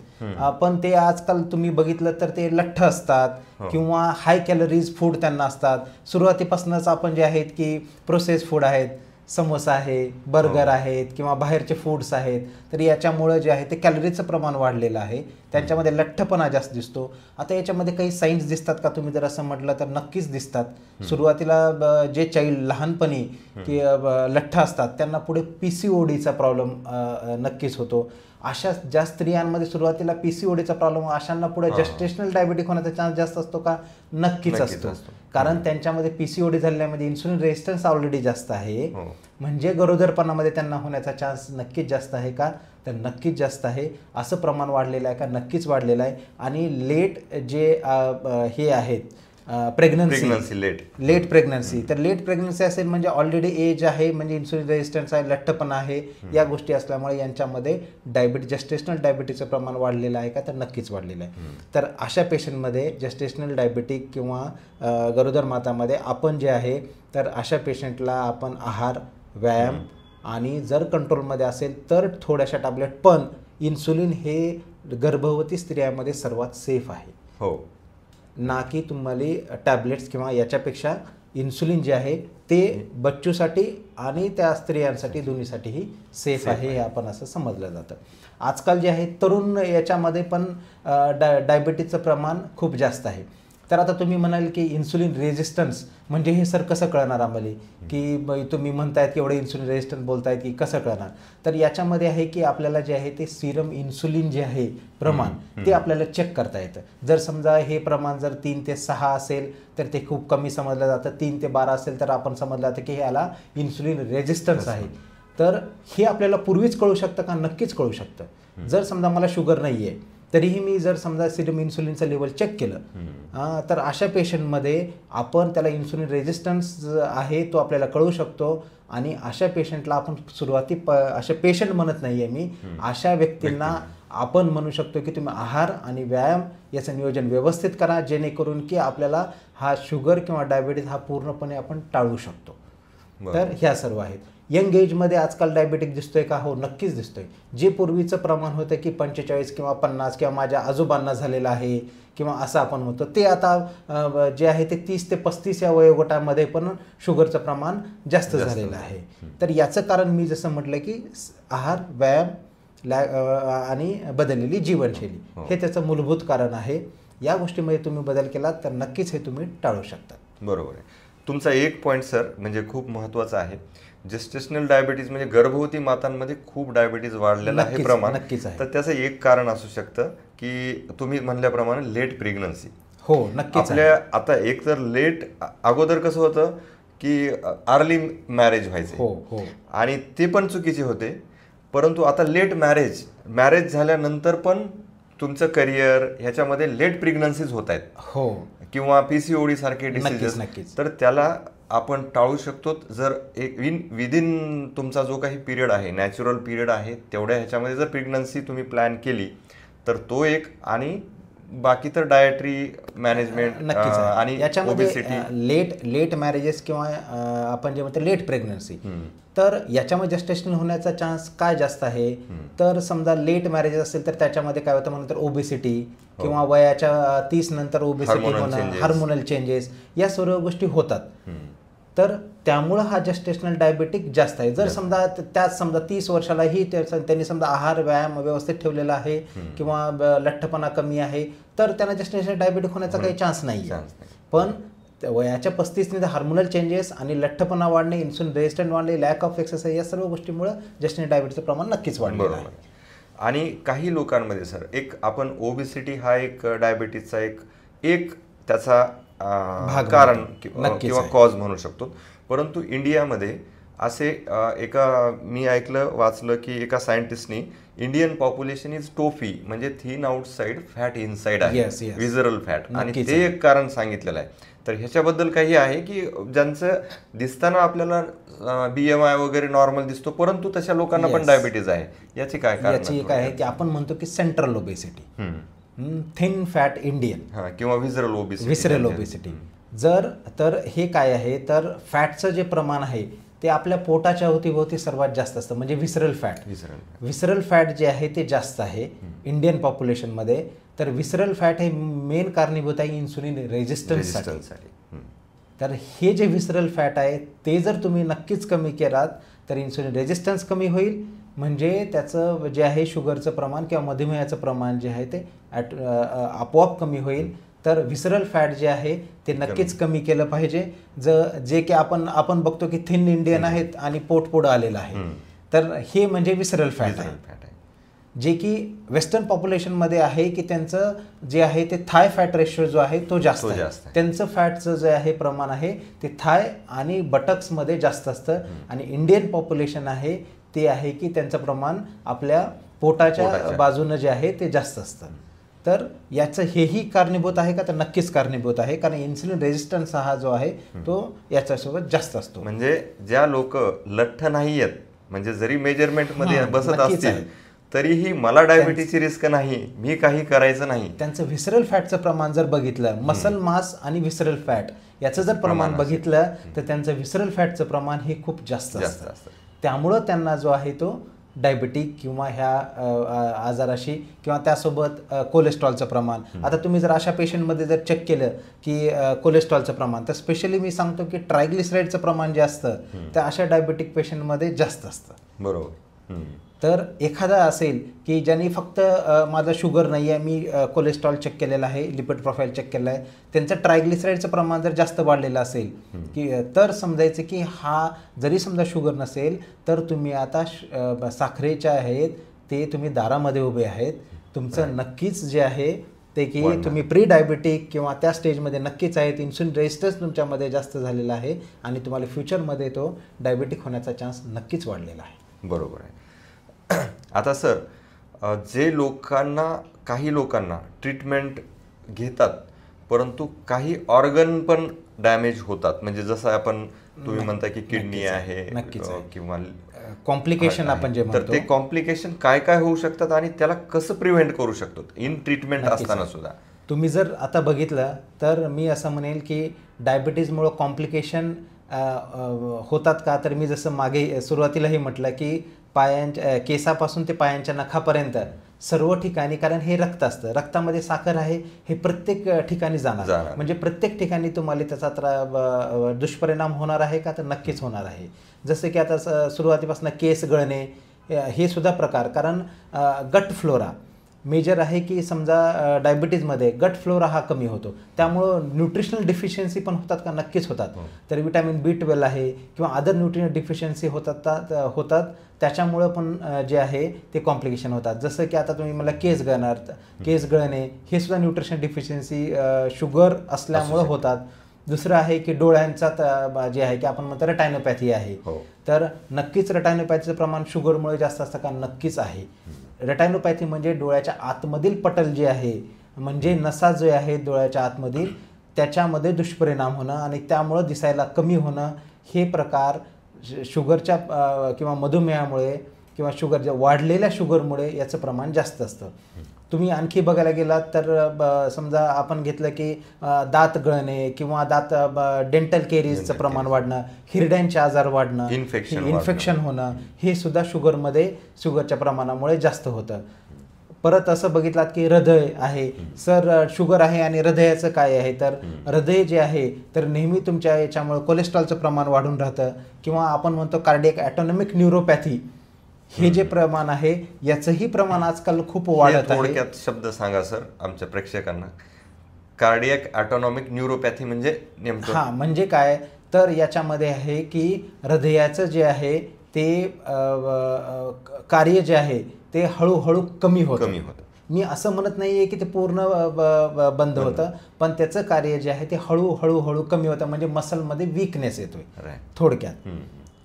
Speaker 1: पण ते आजकाल तुम्ही बघितलं तर ते लठ्ठ असतात किंवा हाय कॅलरीज फूड त्यांना असतात. सुरुवातीपासूनच आपण जे आहेत की प्रोसेस फूड आहेत, समोसा आहे, बर्गर आहेत किंवा बाहेरचे फूड्स आहेत, तर याच्यामुळं जे आहे ते कॅलरीचं प्रमाण वाढलेलं आहे, त्यांच्यामध्ये लठ्ठपणा जास्त दिसतो. आता याच्यामध्ये काही साईन्स दिसतात का तुम्ही जर असं म्हटलं तर नक्कीच दिसतात. सुरुवातीला जे चाइल्ड लहानपणी की लठ्ठ असतात त्यांना पुढे PCODचा प्रॉब्लेम नक्कीच होतो. अशा ज्या स्त्रियांमध्ये सुरुवातीला PCODचा प्रॉब्लेम अशांना पुढे जस्टेशनल डायबिटिक होण्याचा चान्स जास्त असतो का? नक्कीच असतो. कारण त्यांच्यामध्ये PCOD झाल्यामध्ये इन्सुलिन रेजिस्टन्स ऑलरेडी जास्त आहे. म्हणजे गरोदरपणामध्ये त्यांना होण्याचा चान्स नक्कीच जास्त आहे का? तर नक्कीच जास्त आहे. असं प्रमाण वाढलेलं आहे का? नक्कीच वाढलेलं आहे. आणि लेट जे हे आहेत प्रेग्नन्सी लेट प्रेग्नन्सी, तर लेट प्रेग्नन्सी असेल म्हणजे ऑलरेडी एज आहे, म्हणजे इन्सुलिन रेजिस्टन्स आहे, लठ्ठपणा आहे, या गोष्टी असल्यामुळे यांच्यामध्ये जस्टेशनल डायबिटीचं प्रमाण वाढलेलं आहे का? तर नक्कीच वाढलेलं आहे. तर अशा पेशंटमध्ये जस्टेशनल डायबिटिक किंवा गरोदर मातामध्ये आपण जे आहे तर अशा पेशंटला आपण आहार, व्यायाम आणि जर कंट्रोलमध्ये असेल तर थोड्याशा टॅबलेट, पण इन्सुलिन हे गर्भवती स्त्रियांमध्ये सर्वात सेफ आहे.
Speaker 2: हो,
Speaker 1: ना की तुम्हाला टॅबलेट्स किंवा याच्यापेक्षा इन्सुलिन जे आहे ते बच्चूसाठी आणि त्या स्त्रियांसाठी दोन्हीसाठीही सेफ आहे, हे आपण असं समजलं जातं. आजकाल जे आहे तरुण याच्यामध्ये पण डायबिटीजचं प्रमाण खूप जास्त आहे. तर आता तुम्ही म्हणाल की इन्सुलिन रेजिस्टन्स म्हणजे हे सर कसं कळणार आम्हाला, की तुम्ही म्हणतायत की एवढे इन्सुलिन रेजिस्टन्स बोलतायत की कसं कळणार? तर याच्यामध्ये आहे की आपल्याला जे आहे ते सिरम इन्सुलिन जे आहे प्रमाण ते आपल्याला चेक करता येतं. जर समजा हे प्रमाण जर 3 ते 6 असेल तर ते खूप कमी समजलं जातं. 3 ते 12 असेल तर आपण समजलं जातं की ह्याला इन्सुलिन रेजिस्टन्स आहे. तर हे आपल्याला पूर्वीच कळू शकतं का? नक्कीच कळू शकतं. जर समजा मला शुगर नाही आहे तरीही मी जर समजा सिरम इन्सुलिनचं लेवल चेक केलं तर अशा पेशंटमध्ये आपण त्याला इन्सुलिन रेजिस्टन्स आहे तो आपल्याला कळू शकतो. आणि अशा पेशंटला आपण अशा पेशंट म्हणत नाही आहे मी, अशा व्यक्तींना आपण म्हणू शकतो की तुम्ही आहार आणि व्यायाम याचं नियोजन व्यवस्थित करा, जेणेकरून की आपल्याला हा शुगर किंवा डायबिटीज हा पूर्णपणे आपण टाळू शकतो. तर ह्या सर्व आहेत. यंग एजमध्ये आजकाल डायबिटिक दिसतोय का? हो, नक्कीच दिसतोय. जे पूर्वीचं प्रमाण होतं की 45 किंवा 50 किंवा माझ्या आजोबांना झालेलं आहे किंवा असं आपण म्हणतो, ते आता जे आहे ते 30 ते 35 या वयोगटामध्ये पण शुगरचं प्रमाण जास्त झालेलं आहे. तर याचं कारण मी जसं म्हटलं की आहार, व्यायाम आणि बदललेली जीवनशैली हे त्याचं मूलभूत कारण आहे. या गोष्टीमध्ये तुम्ही बदल केला तर नक्कीच हे तुम्ही टाळू शकता.
Speaker 2: बरोबर आहे. तुमचा एक पॉईंट सर म्हणजे खूप महत्त्वाचा आहे. जेस्टेशनल डायबिटीज म्हणजे गर्भवती मातांमध्ये खूप डायबिटीज वाढलेलं आहे प्रमाण. तर त्याचं एक कारण असू शकतं की तुम्ही म्हणल्याप्रमाणे लेट प्रेग्नन्सी.
Speaker 1: हो, नक्कीच.
Speaker 2: आपल्या आता एक तर लेट, अगोदर कसं होतं की अर्ली मॅरेज व्हायचे.
Speaker 1: हो,
Speaker 2: आणि ते पण चुकीचे होते. परंतु आता लेट मॅरेज झाल्यानंतर पण तुमचं करिअर ह्याच्यामध्ये लेट प्रेग्नन्सीज होत आहेत.
Speaker 1: हो,
Speaker 2: किंवा PCOD सारखे डिसीजेस. तर त्याला आपण टाळू शकतो जर एक विदिन तुमचा जो काही पिरियड आहे, नॅचरल पिरियड आहे, तेवढ्या ह्याच्यामध्ये जर प्रेग्नन्सी तुम्ही प्लॅन केली तर तो एक. आणि बाकी तर डायटरी मॅनेजमेंट आणि
Speaker 1: याच्यामध्ये लेट मॅरेजेस किंवा आपण जे म्हणतो लेट प्रेग्नन्सी, तर याच्यामध्ये जस्टेशनल होण्याचा चान्स काय जास्त आहे? तर समजा लेट मॅरेजेस असेल तर त्याच्यामध्ये काय होतं म्हणून तर ओबेसिटी किंवा वयाच्या 30 नंतर ओबेसिटी होणं, हार्मोनल चेंजेस, या सर्व गोष्टी होतात. तर त्यामुळं हा जस्टेशनल डायबिटिक जास्त आहे. जर समजा त्याच समजा 30 वर्षालाही त्यांनी समजा आहार, व्यायाम व्यवस्थित ठेवलेला आहे किंवा लठ्ठपणा कमी आहे तर त्यांना जस्टेशनल डायबिटिक होण्याचा काही चान्स नाही. पण वयाच्या 35 ने हार्मोनल चेंजेस आणि लठ्ठपणा वाढणे, इन्सुलिन रेजिस्टंट वाढणे, लॅक ऑफ एक्सरसाइज, या सर्व गोष्टीमुळे जस्टेशनल डायबिटीचं प्रमाण नक्कीच वाढलेलं आहे.
Speaker 2: आणि काही लोकांमध्ये सर एक आपण ओबेसिटी हा एक डायबिटीजचा एक त्याचा कारण किंवा कॉज म्हणू शकतो. परंतु इंडियामध्ये असे मी वाचलं की एका सायंटिस्टनी इंडियन पॉप्युलेशन इज टोफी म्हणजे थिन आउटसाइड फॅट इनसाइड आहे, विजरल फॅट, आणि ते एक कारण सांगितलेलं आहे. तर ह्याच्याबद्दल काही आहे की ज्यांचं दिसताना आपल्याला BMI वगैरे नॉर्मल दिसतो परंतु तशा लोकांना पण डायबिटीज आहे, याची काय कारण?
Speaker 1: याची काय आहे की आपण म्हणतो की central obesity, thin fat Indian
Speaker 2: किंवा विसरल ओबेसिटी.
Speaker 1: तर हे काय आहे तर फॅटचं जे प्रमाण आहे ते आपल्या पोटाच्या अवतीभोवती सर्वात जास्त असतं, म्हणजे विसरल फॅट जे आहे ते जास्त आहे इंडियन पॉप्युलेशनमध्ये. तर विसरल फॅट हे मेन कारणीभूत आहे इन्सुलिन रेजिस्टन्ससाठी. तर हे जे विसरल फॅट आहे ते जर तुम्ही नक्कीच कमी केलात तर इन्सुलिन रेजिस्टन्स कमी होईल, म्हणजे त्याचं जे आहे शुगरचं प्रमाण किंवा मधुमेहाचं प्रमाण जे आहे ते आपोआप कमी होईल. तर विसरल फॅट जे आहे ते नक्कीच कमी केलं पाहिजे. जे की आपण बघतो की थिन इंडियन आहेत आणि पोट पुढं आलेलं आहे, तर हे म्हणजे विसरल फॅट आहे. जे की वेस्टर्न पॉप्युलेशनमध्ये आहे की त्यांचं जे आहे ते थाय फॅट रेशो जो आहे तो जास्त आहे. त्यांचं फॅटचं जे आहे प्रमाण आहे ते थाय आणि बटक्समध्ये जास्त असतं. आणि इंडियन पॉप्युलेशन आहे ते आहे की त्यांचं प्रमाण आपल्या पोटाच्या बाजूनं जे आहे ते जास्त असतं. तर याचं हेही कारणीभूत आहे का? तर नक्कीच कारणीभूत आहे, कारण इन्सुलिन रेजिस्टन्स हा जो आहे तो याच्यासोबत जास्त असतो.
Speaker 2: म्हणजे ज्या लोक लठ्ठ नाही आहेत, म्हणजे जरी मेजरमेंटमध्ये बसत असतील तरीही मला डायबिटीजची रिस्क नाही, मी काही करायचं नाही,
Speaker 1: त्यांचं व्हिसरल फॅटचं प्रमाण जर बघितलं, मसल मास आणि व्हिसरल फॅट याचं जर प्रमाण बघितलं तर त्यांचं व्हिसरल फॅटचं प्रमाण हे खूप जास्त असतं. त्यामुळं त्यांना जो आहे तो डायबिटिक किंवा ह्या आजाराशी किंवा त्यासोबत कोलेस्ट्रॉलचं प्रमाण. आता तुम्ही जर अशा पेशंटमध्ये जर चेक केलं की कोलेस्ट्रॉलचं प्रमाण, तर स्पेशली मी सांगतो की ट्रायग्लिसराईडचं प्रमाण जे असतं ते अशा डायबिटिक पेशंटमध्ये जास्त असतं.
Speaker 2: बरोबर.
Speaker 1: तर एखादा असेल की ज्यांनी फक्त माझं शुगर नाही आहे, मी कोलेस्ट्रॉल चेक केलेलं आहे, लिपिड प्रोफाईल चेक केलं आहे, त्यांचं ट्रायग्लिसराईडचं प्रमाण जर जास्त वाढलेलं असेल की तर समजायचं की हा जरी समजा शुगर नसेल तर तुम्ही आता साखरेच्या आहेत ते तुम्ही दारामध्ये उभे आहेत, तुमचं नक्कीच जे आहे ते की तुम्ही प्री डायबिटिक किंवा त्या स्टेजमध्ये नक्कीच आहेत, इन्सुलिन रेजिस्टन्स तुमच्यामध्ये जास्त झालेला आहे आणि तुम्हाला फ्युचरमध्ये तो डायबिटिक होण्याचा चान्स नक्कीच वाढलेला आहे.
Speaker 2: बरोबर आहे. आता सर, जे काही लोकांना ट्रीटमेंट घेतात परंतु काही ऑर्गन पण डॅमेज होतात, म्हणजे जसं आपण तुम्ही म्हणता की किडनी आहे किंवा
Speaker 1: कॉम्प्लिकेशन आपण जे
Speaker 2: म्हणतो, तर ते कॉम्प्लिकेशन काय काय होऊ शकतात आणि त्याला कसं प्रिव्हेंट करू शकतो इन ट्रीटमेंट असताना सुद्धा?
Speaker 1: तुम्ही जर आता बघितलं तर मी असं म्हणेल की डायबिटीजमुळं कॉम्प्लिकेशन होतात का? तर मी जसं मागे सुरुवातीलाही म्हटलं की पायांच्या केसापासून ते पायांच्या नखापर्यंत सर्व ठिकाणी, कारण हे रक्त असतं, रक्तामध्ये साखर आहे, हे प्रत्येक ठिकाणी जाणार, म्हणजे प्रत्येक ठिकाणी तुम्हाला त्याचा दुष्परिणाम होणार आहे का? तर नक्कीच होणार आहे. जसं की आता सुरुवातीपासून केस गळणे हे सुद्धा प्रकार, कारण गट फ्लोरा मेजर आहे की समजा डायबिटीजमध्ये गट फ्लोरा हा कमी होतो, त्यामुळं न्यूट्रिशनल डिफिशियन्सी पण होतात का? नक्कीच होतात. तर विटॅमिन B12 आहे किंवा अदर न्यूट्रिशन डिफिशियन्सी होतात त्याच्यामुळं पण जे आहे ते कॉम्प्लिकेशन होतात. जसं की आता तुम्ही मला केस गळणे हे सुद्धा न्यूट्रिशन डिफिशियन्सी शुगर असल्यामुळं होतात. दुसरं आहे की डोळ्यांचा जे आहे की आपण म्हणतो रेटायनोपॅथी आहे, तर नक्कीच रेटायनोपॅथीचं प्रमाण शुगरमुळे जास्त असतं का? नक्कीच आहे. रेटायनोपॅथी म्हणजे डोळ्याच्या आतमधील पटल जे आहे, म्हणजे नसा जे आहे डोळ्याच्या आतमधील, त्याच्यामध्ये दुष्परिणाम होणं आणि त्यामुळं दिसायला कमी होणं, हे प्रकार शुगरच्या किंवा मधुमेहामुळे किंवा वाढलेल्या शुगरमुळे याचं प्रमाण जास्त असतं. तुम्ही आणखी बघायला गेलात तर समजा आपण घेतलं की दात गळणे किंवा डेंटल केरीजचं प्रमाण वाढणं, हिरड्यांचे आजार वाढणं, इन्फेक्शन होणं, हे सुद्धा शुगरच्या प्रमाणामुळे जास्त होतं. परत असं बघितलात की हृदय आहे, सर शुगर आहे आणि हृदयाचं काय आहे? तर हृदय जे आहे तर नेहमी तुमच्या याच्यामुळे कोलेस्ट्रॉलचं प्रमाण वाढून राहतं किंवा आपण म्हणतो कार्डियक ॲटोनॉमिक न्यूरोपॅथी, हे जे प्रमाण आहे याचंही प्रमाण आजकाल खूप वाढत आहे.
Speaker 2: थोडक्यात शब्द सांगा सर आमच्या प्रेक्षकांना, कार्डियक ॲटोनॉमिक न्यूरोपॅथी म्हणजे नेमकं?
Speaker 1: हां, म्हणजे काय? तर याच्यामध्ये आहे की हृदयाचं जे आहे ते कार्य जे आहे ते हळूहळू कमी होतं. मी असं म्हणत नाही आहे की ते पूर्ण बंद होतं, पण त्याचं कार्य जे आहे ते हळूहळू कमी होतं, म्हणजे मसलमध्ये वीकनेस येतोय थोडक्यात.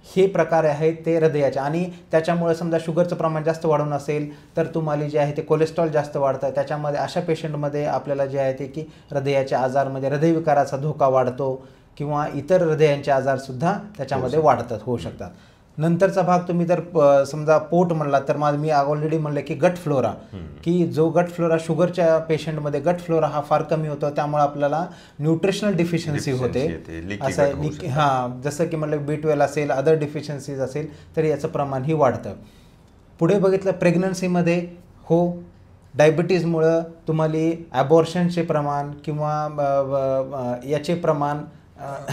Speaker 1: हे प्रकार आहेत ते हृदयाचे. आणि त्याच्यामुळे समजा शुगरचं प्रमाण जास्त वाढून असेल तर तुम्हाला जे आहे ते कोलेस्ट्रॉल जास्त वाढतं. त्याच्यामध्ये अशा पेशंटमध्ये आपल्याला जे आहे ते की हृदयाचे आजारमध्ये हृदयविकाराचा धोका वाढतो किंवा इतर हृदयांचे आजारसुद्धा त्याच्यामध्ये होऊ शकतात. नंतरचा भाग तुम्ही जर समजा पोट म्हणला तर मी ऑलरेडी म्हणलं की गट फ्लोरा, की जो गट फ्लोरा शुगरच्या पेशंटमध्ये गट फ्लोरा हा फार कमी होतो, त्यामुळे आपल्याला न्यूट्रिशनल डिफिशियन्सी होते. असं हां, जसं की म्हणलं B12 असेल, अदर डिफिशियन्सीज असेल तर याचं प्रमाणही वाढतं. पुढे बघितलं प्रेग्नन्सीमध्ये डायबिटीजमुळं तुम्हाला ॲबॉर्शनचे प्रमाण किंवा याचे प्रमाण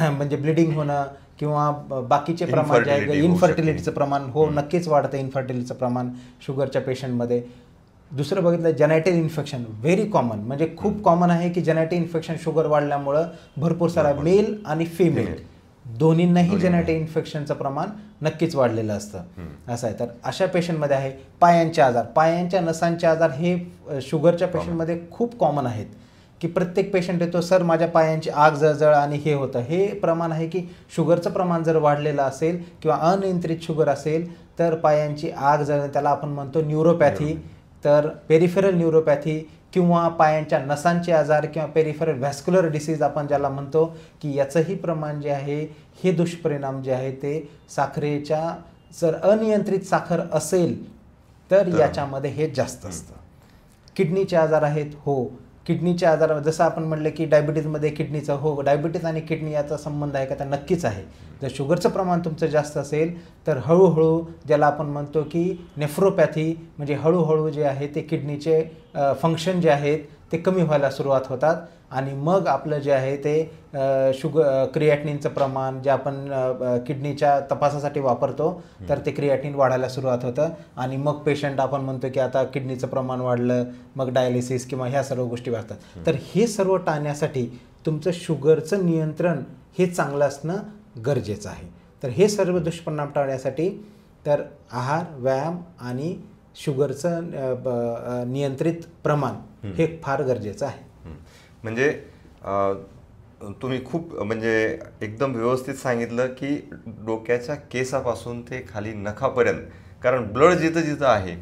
Speaker 1: म्हणजे ब्लिडिंग होणं किंवा बाकीचे प्रमाण जे आहे इन्फर्टिलिटीचं प्रमाण नक्कीच वाढतं. इन्फर्टिलिटीचं प्रमाण शुगरच्या पेशंटमध्ये. दुसरं बघितलं जेनेटिक इन्फेक्शन, व्हेरी कॉमन, म्हणजे खूप कॉमन आहे की जेनेटिक इन्फेक्शन शुगर वाढल्यामुळं भरपूर सारा मेल आणि फिमेल दोन्हींनाही जेनेटिक इन्फेक्शनचं प्रमाण नक्कीच वाढलेलं असतं असं आहे. तर अशा पेशंटमध्ये आहे पायांचे आजार, पायांच्या नसांचे आजार हे शुगरच्या पेशंटमध्ये खूप कॉमन आहेत, की प्रत्येक पेशंट येतो सर माझ्या पायांची आग जळजळ आणि हे होतं. हे प्रमाण आहे की शुगरचं प्रमाण जर वाढलेलं असेल किंवा अनियंत्रित शुगर असेल तर पायांची आग जळणे, त्याला आपण म्हणतो न्यूरोपॅथी, तर पेरिफेरल न्यूरोपॅथी किंवा पायांच्या नसांचे आजार किंवा पेरिफेरल व्हॅस्क्युलर डिसीज आपण ज्याला म्हणतो, की याचंही प्रमाण जे आहे हे दुष्परिणाम जे आहे ते साखरेच्या, जर अनियंत्रित साखर असेल तर याच्यामध्ये हे जास्त असतं. किडनीचे आजार आहेत, हो किडनीचे आजार जसं आपण म्हटलं की डायबिटीजमध्ये किडनीचं, हो डायबिटीज आणि किडनी याचा संबंध आहे का, तर नक्कीच आहे. जर शुगरचं प्रमाण तुमचं जास्त असेल तर हळूहळू ज्याला आपण म्हणतो की नेफ्रोपॅथी, म्हणजे हळूहळू जे आहे ते किडनीचे फंक्शन जे आहेत ते कमी व्हायला सुरुवात होतात आणि मग आपलं जे आहे ते क्रिएटिनिनचं प्रमाण जे आपण किडनीच्या तपासासाठी वापरतो तर ते क्रिएटिनिन वाढायला सुरुवात होतं आणि मग पेशंट आपण म्हणतो की आता किडनीचं प्रमाण वाढलं, मग डायलिसिस किंवा ह्या सर्व गोष्टी वाढतात. तर हे सर्व टाळण्यासाठी तुमचं शुगरचं नियंत्रण हे चांगलं असणं गरजेचं आहे. तर हे दुष्परिणाम टाळण्यासाठी तर आहार, व्यायाम आणि शुगरचं नियंत्रित प्रमाण हे फार गरजेचं आहे.
Speaker 2: म्हणजे तुम्ही खूप म्हणजे एकदम व्यवस्थित सांगितलं की डोक्याच्या केसापासून ते खाली नखापर्यंत, कारण ब्लड जिथं जिथं आहे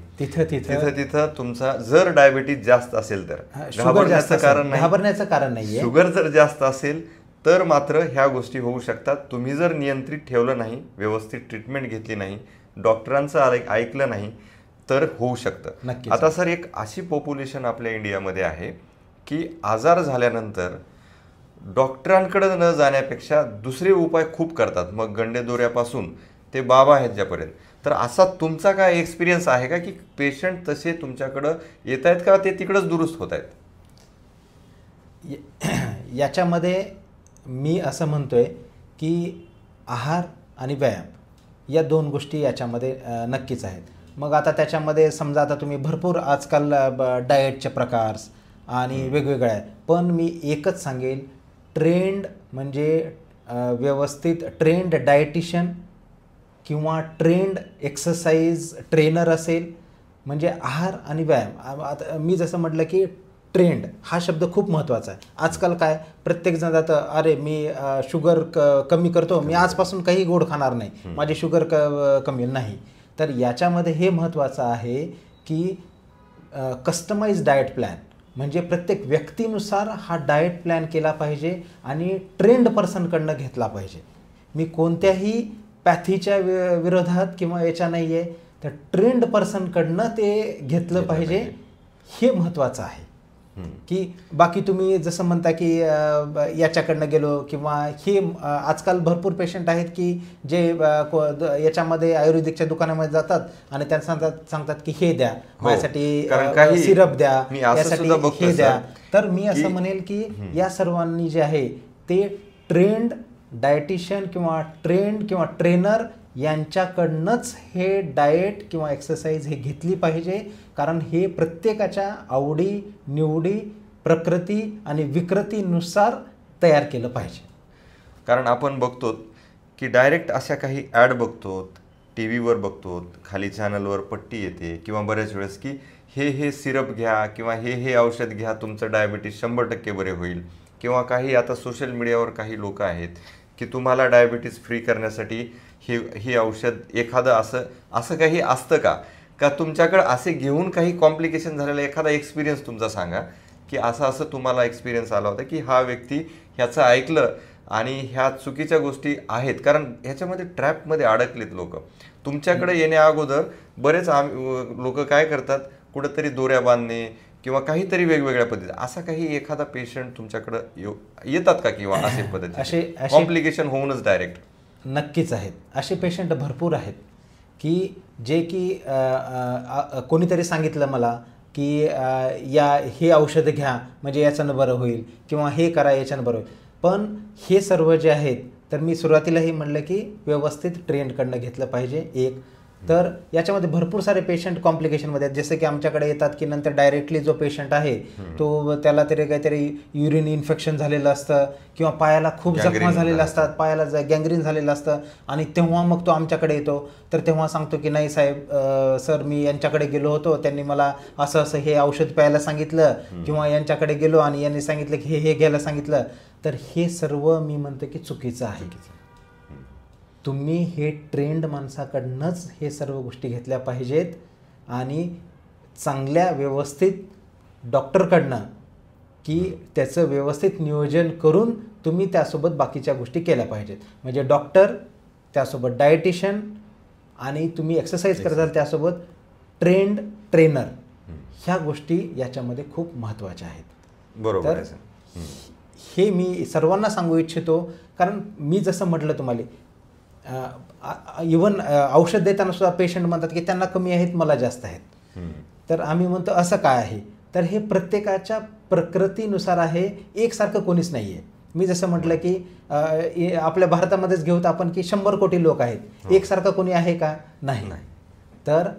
Speaker 2: तिथं तुमचा जर डायबिटीज जास्त असेल तर घाबरण्याचं कारण नाही. शुगर जर जास्त असेल तर मात्र ह्या गोष्टी होऊ शकतात. तुम्ही जर नियंत्रित ठेवलं नाही, व्यवस्थित ट्रीटमेंट घेतली नाही, डॉक्टरांचं ऐकलं नाही तर होऊ शकतं. आता सर एक अशी पॉप्युलेशन आपल्या इंडियामध्ये आहे की आजार झाल्यानंतर डॉक्टरांकडे न जाण्यापेक्षा दुसरे उपाय खूप करतात, मग गंडेदोऱ्यापासून ते बाबा ह्याच्यापर्यंत. तर असा तुमचा काय एक्सपिरियन्स आहे का की पेशंट तसे तुमच्याकडं येत आहेत का ते तिकडंच दुरुस्त होत आहेत?
Speaker 1: याच्यामध्ये मी असं म्हणतोय की आहार आणि व्यायाम या दोन गोष्टी याच्यामध्ये नक्कीच आहेत. मग आता त्याच्यामध्ये समजा आता तुम्ही भरपूर आजकाल डाएटचे प्रकार आणि वेगवेगळे आहेत, पण मी एकच सांगेल, ट्रेंड म्हणजे व्यवस्थित ट्रेंड डायटिशियन किंवा ट्रेंड एक्सरसाइज ट्रेनर असेल, म्हणजे आहार आणि व्यायाम. आता मी जसं म्हटलं की ट्रेंड हा शब्द खूप महत्त्वाचा आहे. आजकाल काय प्रत्येकजण जातं, अरे मी शुगर कमी करतो, मी आजपासून काही गोड खाणार नाही, माझी शुगर कमी नाही. तर याच्यामध्ये हे महत्त्वाचं आहे की कस्टमाइज डाएट प्लॅन, म्हणजे प्रत्येक व्यक्तीनुसार हा डाएट प्लॅन केला पाहिजे आणि ट्रेंड पर्सनकडनं घेतला पाहिजे. मी कोणत्याही पॅथीच्या विरोधात किंवा याच्या नाही आहे, तर ट्रेंड पर्सनकडनं ते घेतलं पाहिजे, हे महत्त्वाचं आहे. की बाकी तुम्ही जसं म्हणता की याच्याकडनं गेलो किंवा हे आजकाल भरपूर पेशंट आहेत की जे याच्यामध्ये आयुर्वेदिकच्या दुकानामध्ये जातात आणि त्यांना सांगतात की हे द्या माझ्यासाठी, सिरप द्या, यासाठी हे द्या. तर मी असं म्हणेल की या सर्वांनी जे आहे ते ट्रेंड डायटिशियन किंवा ट्रेनर यांच्याकडनंच हे डाएट किंवा एक्सरसाइज हे घेतली पाहिजे, कारण हे प्रत्येकाच्या आवडी निवडी, प्रकृती आणि विकृतीनुसार तयार केलं पाहिजे.
Speaker 2: कारण आपण बघतो की डायरेक्ट अशा काही ॲड बघतो, टी व्हीवर बघतो, खाली चॅनलवर पट्टी येते किंवा बऱ्याच वेळेस की हे सिरप घ्या किंवा हे औषध घ्या, तुमचं डायबिटीस 100% बरे होईल. किंवा काही आता सोशल मीडियावर काही लोक आहेत की तुम्हाला डायबिटीस फ्री करण्यासाठी ही औषध एखादं असं काही असतं का तुमच्याकडे असे घेऊन काही कॉम्प्लिकेशन झालेला एखादा एक्सपिरियन्स तुमचा सांगा की असं तुम्हाला एक्सपिरियन्स आला होता की हा व्यक्ती ह्याचं ऐकलं आणि ह्या चुकीच्या गोष्टी आहेत. कारण ह्याच्यामध्ये ट्रॅपमध्ये अडकलेत लोक. तुमच्याकडे येण्या अगोदर बरेच लोक काय करतात, कुठंतरी दोऱ्या बांधणे किंवा काहीतरी वेगवेगळ्या पद्धती, असा काही एखादा पेशंट तुमच्याकडे येतात का किंवा असे पद्धती कॉम्प्लिकेशन होऊनच डायरेक्ट?
Speaker 1: नक्कीच आहेत. असे पेशंट भरपूर आहेत की जे की कोणीतरी सांगितलं मला की हे औषधं घ्या म्हणजे याच्यानं बरं होईल किंवा हे करा याच्यानं बरं होईल. पण हे सर्व जे आहेत तर मी सुरुवातीलाही म्हणलं की व्यवस्थित ट्रेंडकडनं घेतलं पाहिजे. एक तर याच्यामध्ये भरपूर सारे पेशंट कॉम्प्लिकेशनमध्ये आहेत. जसं की आमच्याकडे येतात की नंतर डायरेक्टली जो पेशंट आहे तो त्याला तरी काहीतरी युरिन इन्फेक्शन झालेलं असतं किंवा पायाला खूप जखमा झालेल्या असतात, पायाला गँग्रीन झालेलं असतं आणि तेव्हा मग तो आमच्याकडे येतो. तर तेव्हा सांगतो की नाही साहेब, सर मी यांच्याकडे गेलो होतो, त्यांनी मला असं असं हे औषध प्यायला सांगितलं किंवा यांच्याकडे गेलो आणि यांनी सांगितलं की हे घ्यायला सांगितलं. तर हे सर्व मी म्हणतो की चुकीचं आहे. तुम्ही हे ट्रेंड माणसाकडनंच हे सर्व गोष्टी घेतल्या पाहिजेत आणि चांगल्या व्यवस्थित डॉक्टरकडनं की त्याचं व्यवस्थित नियोजन करून तुम्ही त्यासोबत बाकीच्या गोष्टी केल्या पाहिजेत. म्हणजे डॉक्टर, त्यासोबत डायटिशियन आणि तुम्ही एक्सरसाइज करताल त्यासोबत ट्रेनर, ह्या गोष्टी याच्यामध्ये खूप महत्त्वाच्या आहेत.
Speaker 2: बरोबर.
Speaker 1: तर हे मी सर्वांना सांगू इच्छितो, कारण मी जसं म्हटलं तुम्हाला, इवन औषध देताना सुद्धा पेशंट म्हणतात की त्यांना कमी आहेत, मला जास्त आहेत. तर आम्ही म्हणतो असं काय आहे, तर हे प्रत्येकाच्या प्रकृतीनुसार आहे, एकसारखं कोणीच नाही आहे. मी जसं म्हटलं की आपल्या भारतामध्येच घेऊत आपण की 100 कोटी लोक आहेत, एकसारखं कोणी आहे का? नाही. तर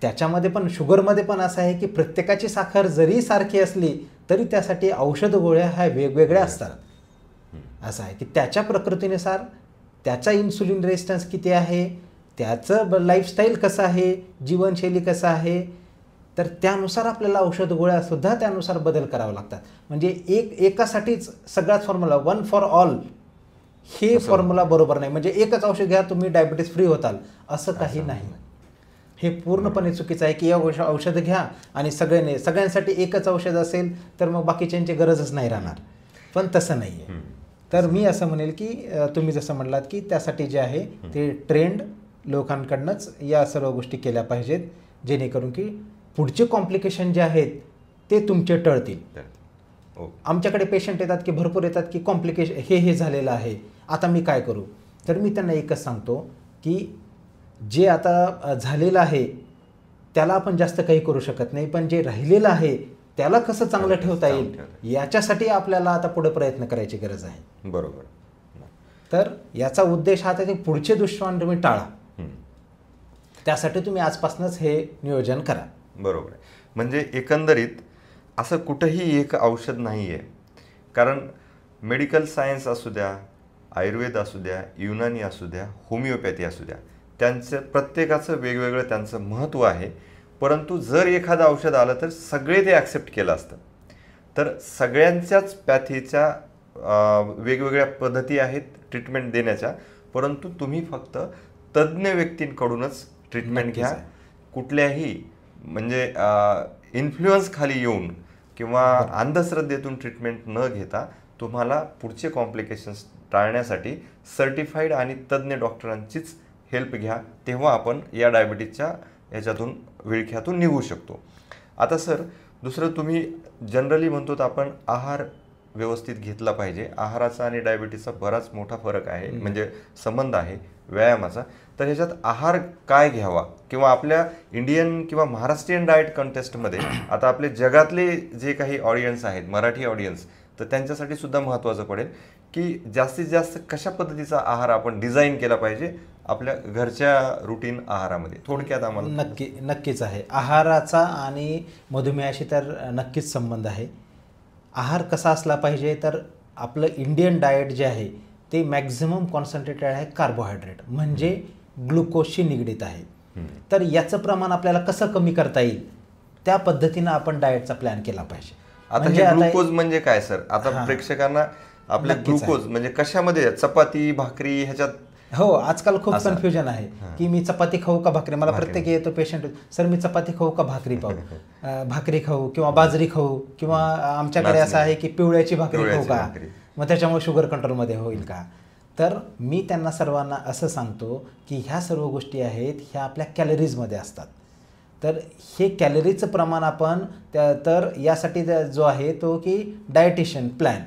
Speaker 1: त्याच्यामध्ये पण शुगरमध्ये पण असं आहे की प्रत्येकाची साखर जरी सारखी असली तरी त्यासाठी औषध गोळ्या ह्या वेगवेगळ्या असतात. असं आहे की त्याच्या प्रकृतीनुसार त्याचा इन्सुलिन रेजिस्टन्स किती आहे, त्याचं लाईफस्टाईल कसं आहे, जीवनशैली कसं आहे, तर त्यानुसार आपल्याला औषध गोळ्यासुद्धा त्यानुसार बदल करावे लागतात. म्हणजे एकासाठीच सगळाच फॉर्म्युला वन फॉर ऑल हे फॉर्म्युला बरोबर नाही. म्हणजे एकच औषध घ्या तुम्ही डायबिटीस फ्री होताल असं काही नाही. हे पूर्णपणे चुकीचं आहे की औषधं घ्या आणि सगळ्यांसाठी एकच औषध असेल तर मग बाकीच्यांची गरजच नाही राहणार. पण तसं नाही आहे. तर मी असं म्हणेल की तुम्ही जसं म्हटलात की त्यासाठी जे आहे ते ट्रेंड लोकांकडनंच या सर्व गोष्टी केल्या पाहिजेत, जेणेकरून की पुढचे कॉम्प्लिकेशन जे आहेत ते तुमचे टळतील. आमच्याकडे पेशंट येतात की भरपूर येतात की कॉम्प्लिकेशन हे झालेलं आहे, आता मी काय करू? तर मी त्यांना एकच सांगतो की जे आता झालेलं आहे त्याला आपण जास्त काही करू शकत नाही, पण जे राहिलेलं आहे त्याला कसं चांगलं ठेवता येईल याच्यासाठी आपल्याला आता पुढे प्रयत्न करायची गरज आहे.
Speaker 2: बरोबर.
Speaker 1: तर याचा उद्देश हा आहे की पुढचे दुष्परिणाम तुम्ही टाळा, त्यासाठी तुम्ही आजपासूनच हे नियोजन करा.
Speaker 2: बरोबर आहे. म्हणजे एकंदरीत असं कुठंही एक औषध नाही आहे, कारण मेडिकल सायन्स असू द्या, आयुर्वेद असू द्या, युनानी असू द्या, होमिओपॅथी असू द्या, त्यांचं प्रत्येकाचं वेगवेगळं त्यांचं महत्त्व आहे. परंतु जर एखादं औषध आलं तर सगळे ते ॲक्सेप्ट केलं असतं. तर सगळ्यांच्याच पॅथीच्या वेगवेगळ्या पद्धती आहेत ट्रीटमेंट देण्याच्या, परंतु तुम्ही फक्त तज्ज्ञ व्यक्तींकडूनच ट्रीटमेंट घ्या. कुठल्याही म्हणजे इन्फ्लुअन्स खाली येऊन किंवा अंधश्रद्धेतून ट्रीटमेंट न घेता तुम्हाला पुढचे कॉम्प्लिकेशन्स टाळण्यासाठी सर्टिफाईड आणि तज्ज्ञ डॉक्टरांचीच हेल्प घ्या, तेव्हा आपण या डायबिटीजच्या याच्यातून विळख्यातून निघू शकतो. आता सर, दुसरं तुम्ही जनरली म्हणतो तर आपण आहार व्यवस्थित घेतला पाहिजे. आहाराचा आणि डायबिटीसचा बराच मोठा फरक आहे, म्हणजे संबंध आहे व्यायामाचा. तर ह्याच्यात आहार काय घ्यावा, किंवा आपल्या इंडियन किंवा महाराष्ट्रीयन डाएट कंटेस्टमध्ये आता आपले जगातले जे काही ऑडियन्स आहेत, मराठी ऑडियन्स, तर त्यांच्यासाठी सुद्धा महत्त्वाचं पडेल की जास्तीत जास्त कशा पद्धतीचा आहार आपण डिझाईन केला पाहिजे आपल्या घरच्या रुटीन आहारामध्ये. थोडक्यात आम्हाला.
Speaker 1: नक्कीच आहे. आहाराचा आणि मधुमेहाशी तर नक्कीच संबंध आहे. आहार कसा असला पाहिजे, तर आपलं इंडियन डाएट जे आहे ते मॅक्झिमम कॉन्सन्ट्रेटेड आहे कार्बोहायड्रेट, म्हणजे ग्लुकोजशी निगडीत आहे. तर याचं प्रमाण आपल्याला कसं कमी करता येईल त्या पद्धतीनं आपण डाएटचा प्लॅन केला पाहिजे.
Speaker 2: आता हे ग्लुकोज म्हणजे काय सर? आता प्रेक्षकांना आपले ग्लुकोज म्हणजे कशामध्ये, चपाती भाकरी ह्याच्यात?
Speaker 1: हो, आजकाल खूप कन्फ्युजन आहे की मी चपाती खाऊ का भाकरी. मला प्रत्येक येतो पेशंट, सर मी चपाती खाऊ का भाकरी भाकरी खाऊ किंवा बाजरी खाऊ, किंवा आमच्याकडे असं आहे की पिवळ्याची भाकरी खाऊ का, मग त्याच्यामुळे शुगर कंट्रोलमध्ये होईल का. तर मी त्यांना सर्वांना असं सांगतो की ह्या सर्व गोष्टी आहेत ह्या आपल्या कॅलरीजमध्ये असतात. तर हे कॅलरीचं प्रमाण आपण तर यासाठी जो आहे तो की डायटिशियन प्लॅन.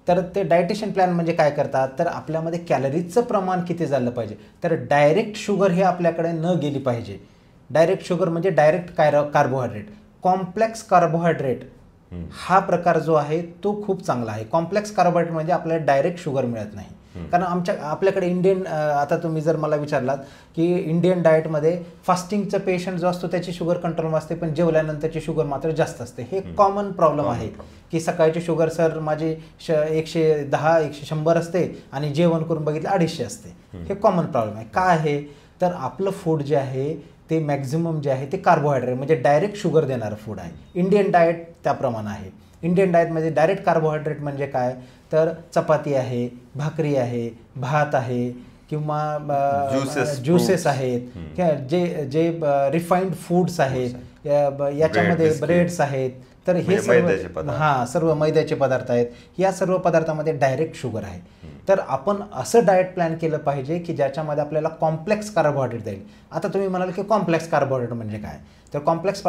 Speaker 1: तर ते डायटिशियन प्लॅन म्हणजे काय करतात, तर आपल्यामध्ये कॅलरीजचं प्रमाण किती झालं पाहिजे. तर डायरेक्ट शुगर हे आपल्याकडे न गेली पाहिजे. डायरेक्ट शुगर म्हणजे डायरेक्ट कार्बोहायड्रेट. कॉम्प्लेक्स कार्बोहायड्रेट हा प्रकार जो आहे तो खूप चांगला आहे. कॉम्प्लेक्स कार्बोहायड्रेट म्हणजे आपल्याला डायरेक्ट शुगर मिळत नाही. कारण आपल्याकडे इंडियन, आता तुम्ही जर मला विचारलात की इंडियन डाएटमध्ये फास्टिंगचं पेशंट जो असतो त्याची शुगर कंट्रोल असते, पण जेवल्यानंतरची शुगर मात्र जास्त असते. हे कॉमन प्रॉब्लेम आहे की सकाळची शुगर सर माझी 110 100 असते आणि जेवण करून बघितलं 250 असते. हे कॉमन प्रॉब्लेम आहे. काय आहे तर आपलं फूड जे आहे ते मॅक्झिमम जे आहे ते कार्बोहायड्रेट म्हणजे डायरेक्ट शुगर देणारं फूड आहे. इंडियन डाएट त्याप्रमाणे आहे. इंडियन डाएटमध्ये डायरेक्ट कार्बोहायड्रेट म्हणजे काय तर चपाती आहे, भाकरी आहे, भात आहे किंवा ज्युसेस आहेत, जे रिफाईंड फूड्स आहेत, याच्यामध्ये ब्रेड्स आहेत. तर हे सर्व मैद्याचे पदार्थ आहेत. या सर्व पदार्थामध्ये डायरेक्ट शुगर आहे. तर आपण असं डाएट प्लॅन केलं पाहिजे की ज्याच्यामध्ये आपल्याला कॉम्प्लेक्स कार्बोहायड्रेट जाईल. आता तुम्ही म्हणाल की कॉम्प्लेक्स कार्बोहायड्रेट म्हणजे काय, तर कॉम्प्लेक्स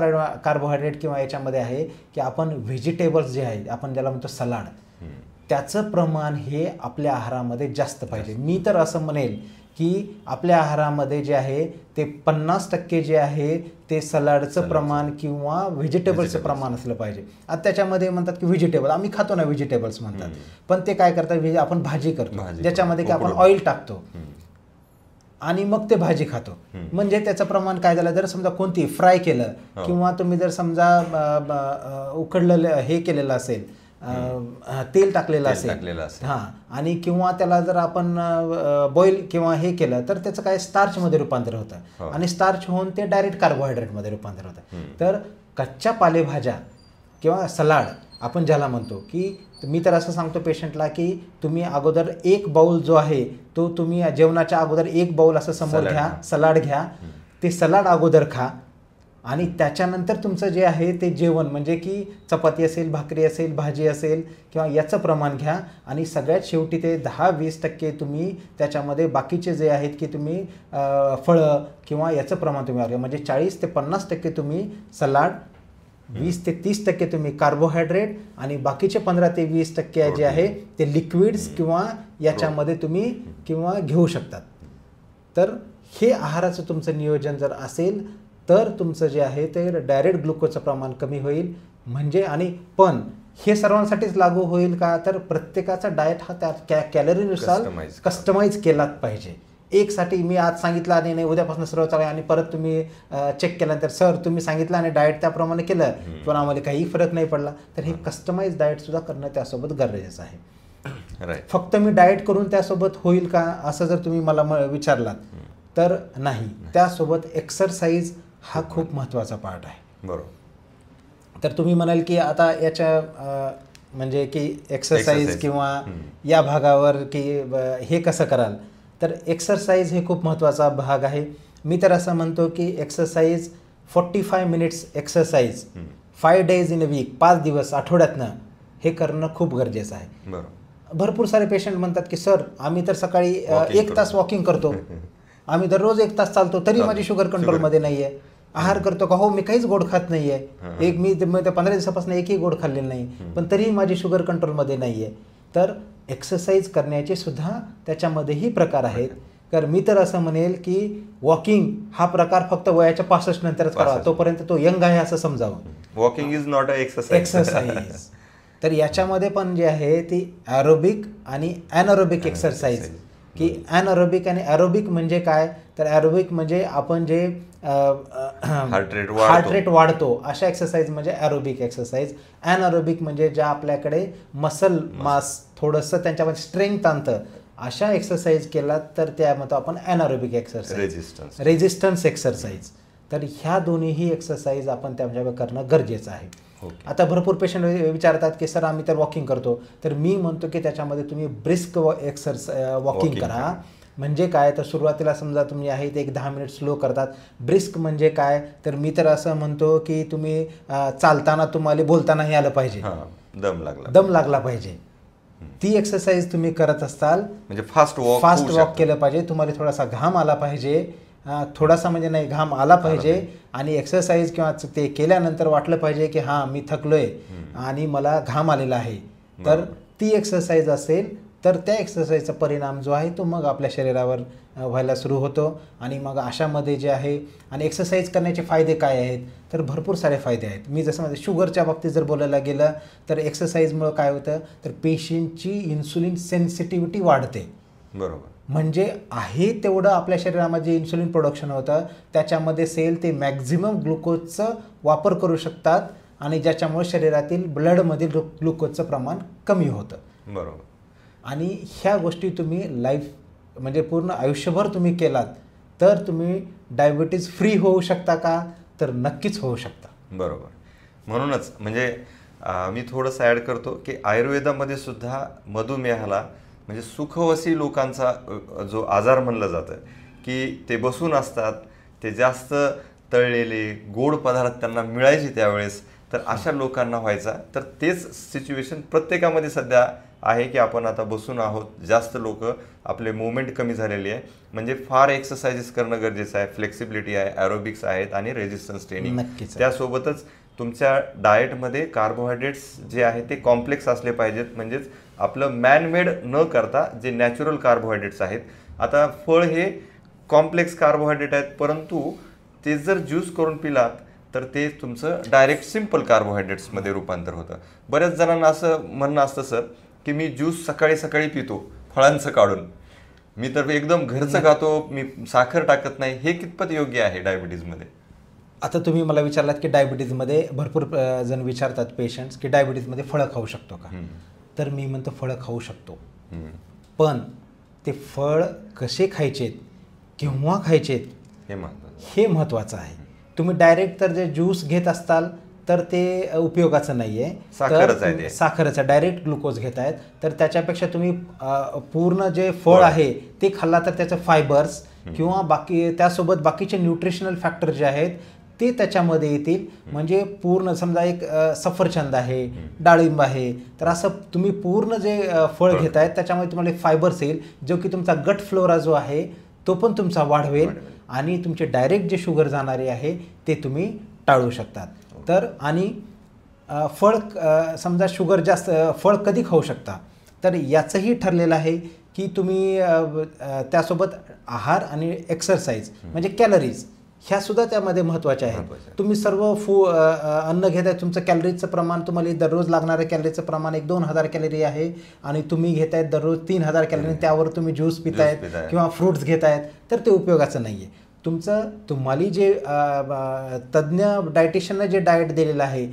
Speaker 1: कार्बोहायड्रेट किंवा याच्यामध्ये आहे की आपण व्हेजिटेबल्स जे आहेत आपण ज्याला म्हणतो सलाड, त्याचं प्रमाण हे आपल्या आहारामध्ये जास्त पाहिजे. मी तर असं म्हणेल की आपल्या आहारामध्ये जे आहे ते 50% जे आहे ते सलाडचं प्रमाण किंवा व्हेजिटेबल्सचं प्रमाण असलं पाहिजे. आता त्याच्यामध्ये म्हणतात की व्हेजिटेबल आम्ही खातो ना, व्हेजिटेबल्स म्हणतात, पण ते काय करतात आपण भाजी करतो ज्याच्यामध्ये की आपण ऑइल टाकतो आणि मग ते भाजी खातो. म्हणजे त्याचं प्रमाण काय झालं, जर समजा कोणती फ्राय केलं किंवा तुम्ही जर समजा उकडलेलं हे केलेलं असेल, तेल टाकलेलं असेल हां, आणि किंवा त्याला जर आपण बॉईल किंवा हे केलं तर त्याचं काय स्टार्चमध्ये रूपांतर होतं आणि स्टार्च होऊन ते डायरेक्ट कार्बोहायड्रेटमध्ये रूपांतर होतं. तर कच्च्या पालेभाज्या किंवा सलाड आपण ज्याला म्हणतो की मी तर असं सांगतो पेशंटला की तुम्ही अगोदर 1 बाउल जो आहे तो तुम्ही जेवणाच्या अगोदर 1 बाउल असं समोर घ्या, सलाड घ्या, ते सलाड अगोदर खा आणि त्याच्यानंतर तुमचं जे आहे ते जेवण म्हणजे की चपाती असेल, भाकरी असेल, भाजी असेल किंवा याचं प्रमाण घ्या आणि सगळ्यात शेवटी ते 10-20% तुम्ही त्याच्यामध्ये बाकीचे जे आहेत की तुम्ही फळं किंवा याचं प्रमाण तुम्ही घ्या. म्हणजे 40 ते 50% तुम्ही सलाड, 20 ते 30% तुम्ही कार्बोहायड्रेट आणि बाकीचे 15 ते 20% जे आहे ते लिक्विड्स किंवा याच्यामध्ये तुम्ही किंवा घेऊ शकतात. तर हे आहाराचं तुमचं नियोजन जर असेल तर तुमचं जे आहे ते डायरेक्ट ग्लुकोजचं प्रमाण कमी होईल. म्हणजे आणि पण हे सर्वांसाठीच लागू होईल का तर प्रत्येकाचा डाएट हा त्या कॅलरीनुसार कस्टमाइज केलाच पाहिजे. एकसाठी मी आज सांगितलं आणि नाही उद्यापासून सर्व चालेल आणि परत तुम्ही चेक केल्यानंतर सर तुम्ही सांगितलं आणि डाएट त्याप्रमाणे केलं पण आम्हाला काही फरक नाही पडला, तर हे कस्टमाइज डाएटसुद्धा करणं त्यासोबत गरजेचं आहे. फक्त मी डाएट करून त्यासोबत होईल का असं जर तुम्ही मला विचारलात तर नाही. त्यासोबत एक्सरसाइज हा खूप महत्त्वाचा पार्ट आहे.
Speaker 2: बरोबर.
Speaker 1: तर तुम्ही म्हणाल की आता याच्या म्हणजे की एक्सरसाइज किंवा या भागावर की हे कसं कराल, तर एक्सरसाइज हे खूप महत्त्वाचा भाग आहे. मी तर असं म्हणतो की exercise 45 minutes exercise 5 days in a week 5 दिवस आठवड्यातनं हे करणं खूप गरजेचं आहे.
Speaker 2: बरोबर.
Speaker 1: भरपूर सारे पेशंट म्हणतात की सर आम्ही तर सकाळी 1 तास वॉकिंग करतो, आम्ही दररोज 1 तास चालतो तरी माझी शुगर कंट्रोलमध्ये नाही आहे. आहार करतो का हो मी काहीच गोड खात नाही आहे, मी 15 दिवसापासून एकही गोड खाल्लेलं नाही पण तरीही माझी शुगर कंट्रोलमध्ये नाही आहे. तर एक्सरसाइज करण्याचे सुद्धा त्याच्यामध्येही प्रकार आहेत. तर मी तर असं म्हणेल की वॉकिंग हा प्रकार फक्त वयाच्या 65 नंतरच करावा, तोपर्यंत तो यंग आहे असं समजावं.
Speaker 2: Walking is not a exercise.
Speaker 1: तर याच्यामध्ये पण जे आहे ती ॲरोबिक आणि ॲनॅरोबिक एक्सरसाइज की ॲनॅरोबिक आणि ॲरोबिक म्हणजे काय तर ॲरोबिक म्हणजे आपण जे हार्ट रेट वाढतो अशा एक्सरसाइज म्हणजे ॲरोबिक एक्सरसाइज. ॲनॅरोबिक म्हणजे ज्या आपल्याकडे मसल मास थोडंसं त्यांच्यामध्ये स्ट्रेंथ आणतं अशा एक्सरसाइज केला तर त्या म्हणतो आपण ॲनॅरोबिक एक्सरसाइज, रेजिस्टन्स एक्सरसाइज. तर ह्या दोन्हीही एक्सरसाइज आपण त्याच्यावर करणं गरजेचं आहे. आता भरपूर पेशंट विचारतात की सर आम्ही तर वॉकिंग करतो, तर मी म्हणतो की त्याच्यामध्ये तुम्ही ब्रिस्क वॉकिंग करा. म्हणजे काय तर सुरुवातीला समजा तुम्ही आहे ते 10 मिनिट स्लो करतात. ब्रिस्क म्हणजे काय तर मी तर असं म्हणतो की तुम्ही चालताना तुम्हाला बोलतानाही आलं पाहिजे, दम लागला पाहिजे. ती एक्सरसाइज तुम्ही करत असाल म्हणजे फास्ट वॉक केलं पाहिजे, तुम्हाला थोडासा घाम आला पाहिजे, थोडासा म्हणजे नाही घाम आला पाहिजे आणि एक्सरसाइज किंवा ते केल्यानंतर वाटलं पाहिजे की हां मी थकलोय आणि मला घाम आलेला आहे. तर ती एक्सरसाइज असेल तर त्या एक्सरसाइजचा परिणाम जो आहे तो मग आपल्या शरीरावर व्हायला सुरू होतो. आणि मग अशामध्ये जे आहे आणि एक्सरसाइज करण्याचे फायदे काय आहेत तर भरपूर सारे फायदे आहेत. मी जसं म्हणजे शुगरच्या बाबतीत जर बोलायला गेलं तर एक्सरसाइजमुळं काय होतं तर पेशंटची इन्सुलिन सेन्सिटिव्हिटी वाढते.
Speaker 2: बरोबर.
Speaker 1: म्हणजे आहे तेवढं आपल्या शरीरामध्ये इन्सुलिन प्रोडक्शन होतं त्याच्यामध्ये सेल ते मॅक्झिमम ग्लुकोजचं वापर करू शकतात आणि ज्याच्यामुळे शरीरातील ब्लडमधील ग्लुकोजचं प्रमाण कमी होतं.
Speaker 2: बरोबर.
Speaker 1: आणि ह्या गोष्टी तुम्ही लाईफ म्हणजे पूर्ण आयुष्यभर तुम्ही केलात तर तुम्ही डायबिटीज फ्री होऊ शकता का? तर नक्कीच होऊ शकता.
Speaker 2: बरोबर. म्हणूनच म्हणजे मी थोडंसं ॲड करतो की आयुर्वेदामध्ये सुद्धा मधुमेहाला म्हणजे सुखवसी लोकांचा जो आजार म्हणलं जातं की ते बसून असतात, ते जास्त तळलेले गोड पदार्थ त्यांना मिळायचे त्यावेळेस, तर अशा लोकांना व्हायचा. तर तेच सिच्युएशन प्रत्येकामध्ये सध्या आहे की आपण आता बसून आहोत, जास्त लोक आपले मूवमेंट कमी झालेली आहे, म्हणजे फार एक्सरसाइजेस करणं गरजेचं आहे, फ्लेक्सिबिलिटी आहे, ॲरोबिक्स आहेत आणि रेजिस्टन्स ट्रेनिंग. त्यासोबतच तुमच्या डाएटमध्ये कार्बोहायड्रेट्स जे आहे ते कॉम्प्लेक्स असले पाहिजेत, म्हणजेच आपलं मॅनमेड न करता जे नॅचरल कार्बोहायड्रेट्स आहेत. आता फळ हे कॉम्प्लेक्स कार्बोहायड्रेट आहेत, परंतु ते जर ज्यूस करून पिलात तर ते तुमचं डायरेक्ट सिम्पल कार्बोहायड्रेट्समध्ये रूपांतर होतं. बऱ्याच जणांना असं म्हणणं असतं सर की मी ज्यूस सकाळी सकाळी पितो फळांचं काढून, मी तर एकदम घरचं खातो, मी साखर टाकत नाही, हे कितपत योग्य आहे डायबिटीजमध्ये?
Speaker 1: आता तुम्ही मला विचारलात की डायबिटीजमध्ये भरपूर जण विचारतात पेशंट्स की डायबिटीजमध्ये फळं खाऊ शकतो का? तर मी म्हणतो फळं खाऊ शकतो, पण ते फळ कसे खायचेत, केव्हा खायचेत हे महत्त्वाचं आहे. तुम्ही डायरेक्ट तर जे ज्यूस घेत असताल तर ते उपयोगाचं नाही आहे. साखरचं डायरेक्ट ग्लुकोज घेत आहेत तर त्याच्यापेक्षा तुम्ही पूर्ण जे फळ आहे ते खाल्ला तर त्याचं फायबर्स किंवा बाकी त्यासोबत बाकीचे न्यूट्रिशनल फॅक्टर जे आहेत ते त्याच्यामध्ये येतील. म्हणजे पूर्ण समजा एक सफरचंद आहे, डाळिंब आहे, तर असं तुम्ही पूर्ण जे फळ घेत आहेत त्याच्यामध्ये तुम्हाला फायबर्स येईल जो की तुमचा गट फ्लोरा जो आहे तो पण तुमचा वाढवेल आणि तुमचे डायरेक्ट जे शुगर जाणारे आहे ते तुम्ही टाळू शकतात. तर आणि फळ समजा शुगर जास्त फळ कधी खाऊ शकता तर याचंही ठरलेलं आहे की तुम्ही त्यासोबत आहार आणि एक्सरसाइज म्हणजे कॅलरीज ह्या सुद्धा त्यामध्ये महत्त्वाच्या आहेत. तुम्ही सर्व अन्न घेताय, तुमचं कॅलरीजचं प्रमाण तुम्हाला दररोज लागणाऱ्या कॅलरीचं प्रमाण 1-2,000 कॅलरी आहे आणि तुम्ही घेतायत दररोज 3,000 कॅलरी, त्यावर तुम्ही ज्यूस पितायत किंवा फ्रूट्स घेतायत तर ते उपयोगाचं नाही आहे. तुम्हाला जे तज्ज्ञ डायटिशियनने जे डाएट दिलेलं आहे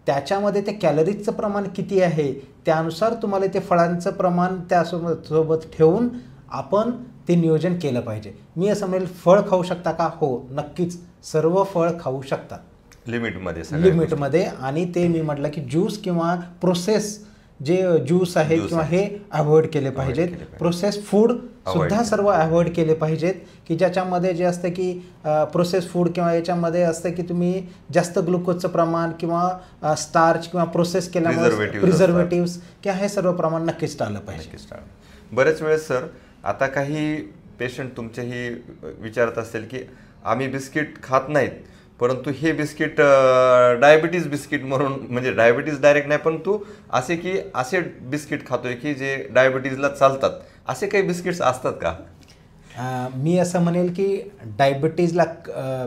Speaker 1: त्याच्यामध्ये ते कॅलरीजचं प्रमाण किती आहे त्यानुसार तुम्हाला ते फळांचं प्रमाण त्यासोबत ठेवून आपण ते नियोजन केलं पाहिजे. मी असं म्हणेल फळ खाऊ शकता का? हो, नक्कीच सर्व फळ खाऊ शकतात लिमिटमध्ये. आणि ते मी म्हटलं की ज्यूस किंवा प्रोसेस जे ज्यूस आहेत किंवा हे अवॉइड केले पाहिजेत. प्रोसेस फूड सुद्धा सर्व अवॉइड केले पाहिजेत की ज्याच्यामध्ये जे असतं की प्रोसेस फूड किंवा याच्यामध्ये असतं की तुम्ही जास्त ग्लुकोजचं प्रमाण किंवा स्टार्च किंवा प्रोसेस केल्यामुळे प्रिझर्वेटिव्स किंवा हे सर्व प्रमाण नक्कीच टाळलं पाहिजे.
Speaker 2: बरेच वेळेस सर आता काही पेशंट तुमचेही विचारत असतील की आम्ही बिस्किट खात नाहीत, परंतु हे बिस्किट डायबिटीज बिस्किट म्हणून, म्हणजे डायबिटीज डायरेक्ट नाही परंतु असे बिस्किट खातोय की जे डायबिटीजला चालतात, असे काही बिस्किट्स असतात का?
Speaker 1: मी असं म्हणेल की डायबिटीजला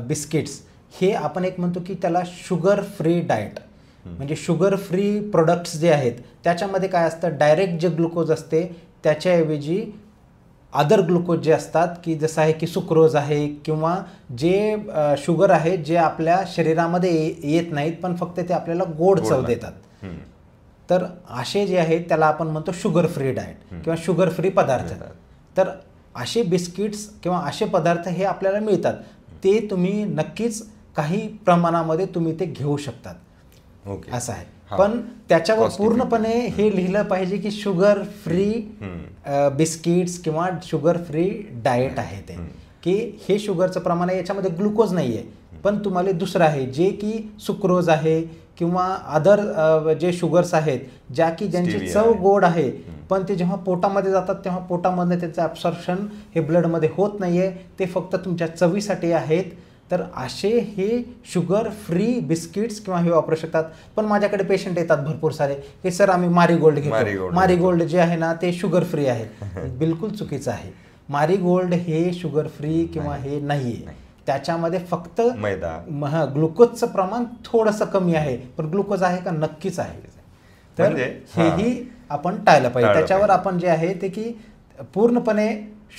Speaker 1: बिस्किट्स हे आपण एक म्हणतो की त्याला शुगर फ्री डाएट म्हणजे शुगर फ्री प्रोडक्ट्स जे आहेत त्याच्यामध्ये काय असतं, डायरेक्ट जे ग्लुकोज असते त्याच्याऐवजी अदर ग्लुकोज जे असतात की जसं आहे की सुक्रोज आहे किंवा जे शुगर आहे जे आपल्या शरीरामध्ये येत नाहीत पण फक्त ते आपल्याला गोड चव देतात. तर असे जे आहेत त्याला आपण म्हणतो शुगर फ्री डाएट किंवा शुगर फ्री पदार्थ. तर असे बिस्किट्स किंवा असे पदार्थ हे आपल्याला मिळतात, ते तुम्ही नक्कीच काही प्रमाणामध्ये तुम्ही ते घेऊ शकतात. असं आहे. पण त्याच्यावर पूर्णपणे हे लिहिलं पाहिजे की शुगर फ्री बिस्किट्स किंवा शुगर फ्री डाएट आहे ते, की हे शुगरचं प्रमाण आहे, याच्यामध्ये ग्लुकोज नाही आहे पण तुम्हाला दुसरं आहे जे की सुक्रोज आहे किंवा अदर जे शुगर्स आहेत ज्यांची चव गोड आहे पण ते जेव्हा पोटामध्ये जातात तेव्हा पोटामध्ये त्याचं ॲब्सॉर्प्शन हे ब्लडमध्ये होत नाही आहे, ते फक्त तुमच्या चवीसाठी आहेत. तर असे हे शुगर फ्री बिस्किट्स किंवा हे वापरू शकतात. पण माझ्याकडे पेशंट येतात भरपूर सारे की सर आम्ही मारीगोल्ड घेतो, मारीगोल्ड जे आहे ना ते शुगर फ्री आहे. बिलकुल चुकीचं आहे. मारीगोल्ड हे शुगर फ्री किंवा हे नाही आहे, त्याच्यामध्ये फक्त मैदा ग्लुकोजचं प्रमाण थोडंसं कमी आहे, पण ग्लुकोज आहे का? नक्कीच आहे. तर हेही आपण टाळलं पाहिजे. त्याच्यावर आपण जे आहे ते की पूर्णपणे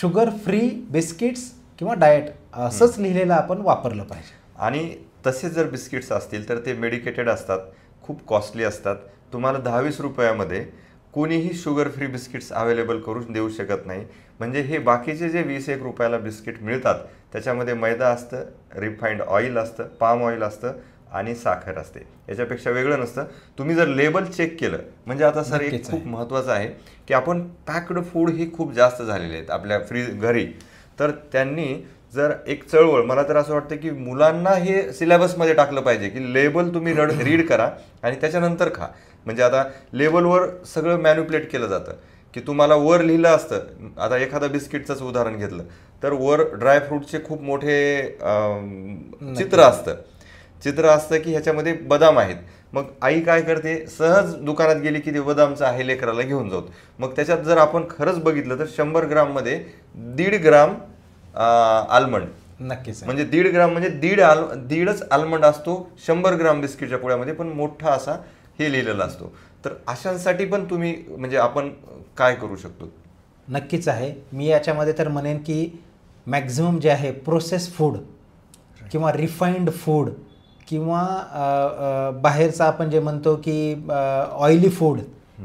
Speaker 1: शुगर फ्री बिस्किट्स किंवा डाएट असंच लिहिलेलं आपण वापरलं पाहिजे.
Speaker 2: आणि तसे जर बिस्किट्स असतील तर ते मेडिकेटेड असतात, खूप कॉस्टली असतात. तुम्हाला 10-20 रुपयामध्ये कोणीही शुगर फ्री बिस्किट्स अवेलेबल करून देऊ शकत नाही. म्हणजे हे बाकीचे जे 20-1 रुपयाला बिस्किट मिळतात त्याच्यामध्ये मैदा असतं, रिफाईंड ऑइल असतं, पाम ऑइल असतं आणि साखर असते. याच्यापेक्षा वेगळं नसतं. तुम्ही जर लेबल चेक केलं म्हणजे आता सर एक खूप महत्त्वाचं आहे की आपण पॅक्ड फूड ही खूप जास्त झालेले आहेत आपल्या घरी. तर त्यांनी जर एक चळवळ, मला तर असं वाटतं की मुलांना हे सिलेबसमध्ये टाकलं पाहिजे की लेबल तुम्ही रीड करा आणि त्याच्यानंतर खा. म्हणजे आता लेबलवर सगळं मॅन्युप्युलेट केलं जातं की तुम्हाला वर लिहिलं असतं. आता एखादा बिस्किटचंच उदाहरण घेतलं तर वर ड्रायफ्रूटचे खूप मोठे चित्र असतं की ह्याच्यामध्ये बदाम आहेत. मग आई काय करते, सहज दुकानात गेली की ते बदामचं आहे लेकराला घेऊन जाऊ. मग त्याच्यात जर आपण खरंच बघितलं तर 100 ग्राममध्ये 1.5 ग्राम आल्मंड,
Speaker 1: नक्कीच.
Speaker 2: म्हणजे 1.5 ग्राम म्हणजे दीडच आल्मंड असतो 100 ग्राम बिस्किटच्या पुड्यामध्ये, पण मोठा असा हे लिहिलेला असतो. तर अशांसाठी पण तुम्ही म्हणजे आपण काय करू शकतो?
Speaker 1: नक्कीच आहे. मी याच्यामध्ये तर म्हणेन की मॅक्झिमम जे आहे प्रोसेस फूड किंवा रिफाईंड फूड किंवा बाहेरचं आपण जे म्हणतो की ऑइली फूड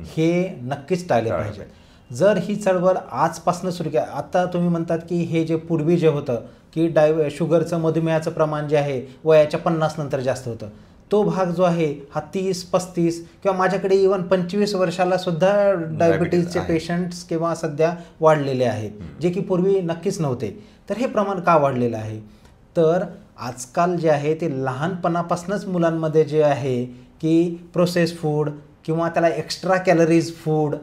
Speaker 1: हे नक्कीच टाळले पाहिजे. जर ही चळवळ आजपासून सुरू केली, आता तुम्ही म्हणतात की हे जे पूर्वी जे होतं की शुगरचं मधुमेहाचं प्रमाण जे आहे वयाच्या 50 नंतर जास्त होतं, तो भाग जो आहे हा 30-35 किंवा माझ्याकडे इव्हन 25 वर्षाला सुद्धा डायबिटीजचे पेशंट्स किंवा सध्या वाढलेले आहेत, जे की पूर्वी नक्कीच नव्हते. तर हे प्रमाण का वाढलेलं आहे? तर आजकाल जे आहे ते लहानपणापासूनच मुलांमध्ये जे आहे की प्रोसेस फूड किंवा त्याला एक्स्ट्रा कॅलरीज फूड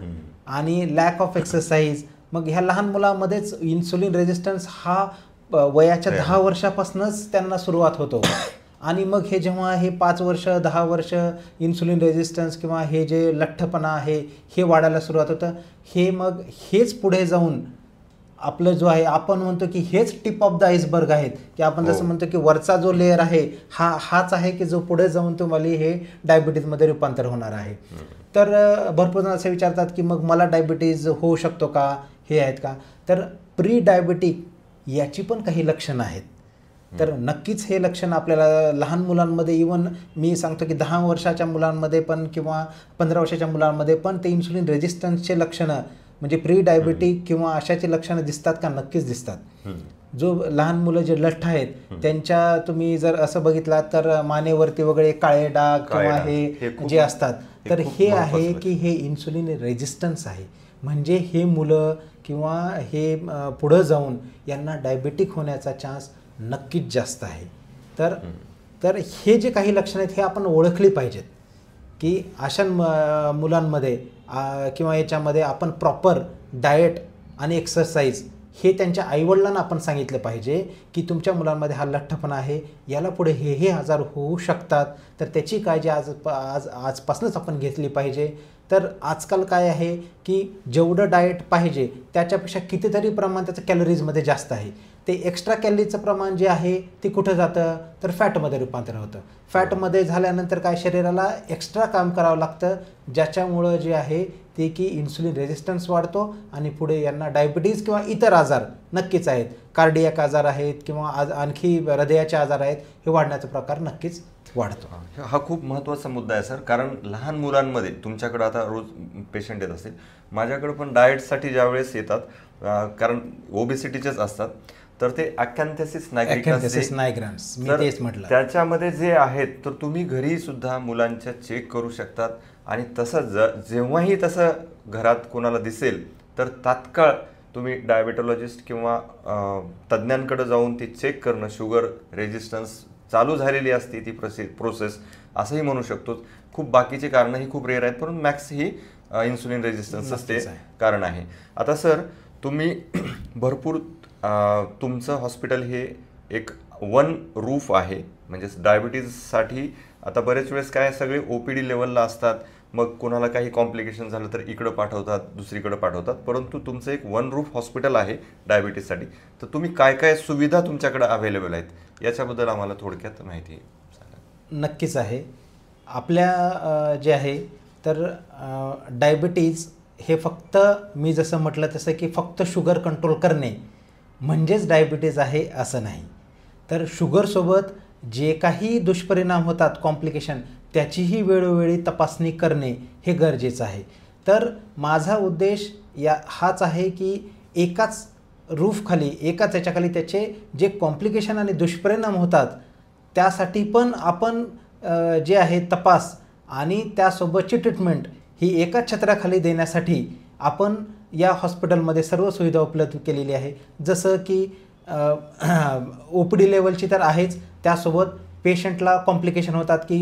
Speaker 1: आणि लॅक ऑफ एक्सरसाइज, मग ह्या लहान मुलांमध्येच इन्सुलिन रेजिस्टन्स हा वयाच्या 10 वर्षापासूनच त्यांना सुरुवात होतो. आणि मग हे जेव्हा हे 5 वर्ष 10 वर्ष इन्सुलिन रेजिस्टन्स किंवा हे जे लठ्ठपणा आहे हे वाढायला सुरुवात होतं. हे मग हेच पुढे जाऊन आपलं जो आहे आपण म्हणतो की हेच टिप ऑफ द आईसबर्ग आहेत की आपण जसं म्हणतो की वरचा जो लेअर आहे हाच आहे की जो पुढे जाऊन तुम्हाला हे डायबिटीजमध्ये रूपांतर होणार आहे. तर भरपूर जण असे विचारतात की मग मला डायबिटीज होऊ शकतो का, हे आहेत का? तर प्री डायबिटिक याची पण काही लक्षणं आहेत. तर नक्कीच हे लक्षण आपल्याला लहान मुलांमध्ये, इवन मी सांगतो की 10 वर्षाच्या मुलांमध्ये पण किंवा 15 वर्षाच्या मुलांमध्ये पण ते इन्सुलिन रेजिस्टन्सचे लक्षणं म्हणजे प्री डायबिटिक किंवा अशाची लक्षणं दिसतात का? नक्कीच दिसतात. जो लहान मुलं जे लठ्ठ आहेत त्यांच्या तुम्ही जर असं बघितलात तर मानेवरती वगैरे काळे डाग किंवा हे जे असतात, तर हे आहे की हे इन्सुलिन रेजिस्टन्स आहे. म्हणजे हे मुलं किंवा हे पुढं जाऊन यांना डायबिटिक होण्याचा चान्स नक्कीच जास्त आहे. तर हे जे काही लक्षणं आहेत हे आपण ओळखली पाहिजेत की अशा मुलांमध्ये किंवा याच्यामध्ये आपण प्रॉपर डाएट आणि एक्सरसाइज हे त्यांच्या आईवडिलांना आपण सांगितलं पाहिजे की तुमच्या मुलांमध्ये हा लठ्ठपणा आहे, याला पुढे हे आजार होऊ शकतात, तर त्याची काळजी आजपासूनच आपण घेतली पाहिजे. तर आजकाल काय आहे की जेवढं डाएट पाहिजे त्याच्यापेक्षा कितीतरी प्रमाण त्याचं कॅलरीजमध्ये जास्त आहे. ते एक्स्ट्रा कॅलरीचं प्रमाण जे आहे ते कुठं जातं तर फॅटमध्ये रूपांतर होतं. फॅटमध्ये झाल्यानंतर काय शरीराला एक्स्ट्रा काम करावं लागतं, ज्याच्यामुळं जे आहे ते की इन्सुलिन रेजिस्टन्स वाढतो आणि पुढे यांना डायबिटीज किंवा इतर आजार नक्कीच आहेत, कार्डियक आजार आहेत किंवा आणखी हृदयाचे आजार आहेत, हे वाढण्याचा प्रकार नक्कीच वाढतो.
Speaker 2: हा खूप महत्त्वाचा मुद्दा आहे सर. कारण लहान मुलांमध्ये तुमच्याकडं आता रोज पेशंट येत असेल, माझ्याकडं पण डाएटसाठी ज्यावेळेस येतात कारण ओबेसिटीचेच असतात, तर ते अकॅन्थेसिस नायग्रान्स
Speaker 1: मी तेच म्हटलं,
Speaker 2: त्याच्यामध्ये जे आहेत तर तुम्ही घरी सुद्धा मुलांच्या चेक करू शकतात. आणि तसं जेव्हाही तसं घरात कोणाला दिसेल तर तात्काळ तुम्ही डायबेटॉलॉजिस्ट किंवा तज्ज्ञांकडे जाऊन ती चेक करणं, शुगर रेजिस्टन्स चालू झालेली असते ती प्रोसेस असंही म्हणू शकतो. खूप बाकीची कारणं ही खूप रेअर आहेत, परंतु मॅक्स ही इन्सुलिन रेजिस्टन्सच ते कारण आहे. आता सर तुम्ही भरपूर तुमचं हॉस्पिटल हे एक वन रूफ आहे, म्हणजे डायबिटीजसाठी आता बरेच वेळेस काय सगळे OPD लेवलला असतात, मग कोणाला काही कॉम्प्लिकेशन झालं तर इकडं पाठवतात, दुसरीकडे पाठवतात, परंतु तुमचं एक वन रूफ हॉस्पिटल आहे डायबिटीजसाठी. तर तुम्ही काय काय सुविधा तुमच्याकडे अवेलेबल आहेत याच्याबद्दल आम्हाला थोडक्यात माहिती सांगा.
Speaker 1: नक्कीच आहे. आपल्या जे आहे तर डायबिटीज हे फक्त मी जसं म्हटलं तसं की फक्त शुगर कंट्रोल करणे म्हणजेच डायबिटीज आहे असं नाही. तर शुगरसोबत जे काही दुष्परिणाम होतात, कॉम्प्लिकेशन, त्याचीही वेळोवेळी तपासणी करणे हे गरजेचं आहे. तर माझा उद्देश हाच आहे की एकाच रूफखाली, एकाच याच्याखाली त्याचे जे कॉम्प्लिकेशन आणि दुष्परिणाम होतात त्यासाठी पण आपण जे आहे तपास आणि त्यासोबतची ट्रीटमेंट ही एकाच छत्राखाली देण्यासाठी आपण या हॉस्पिटलमध्ये सर्व सुविधा उपलब्ध केलेली आहे. जसं की OPD लेवलची तर आहेच, त्यासोबत पेशंटला कॉम्प्लिकेशन होतात की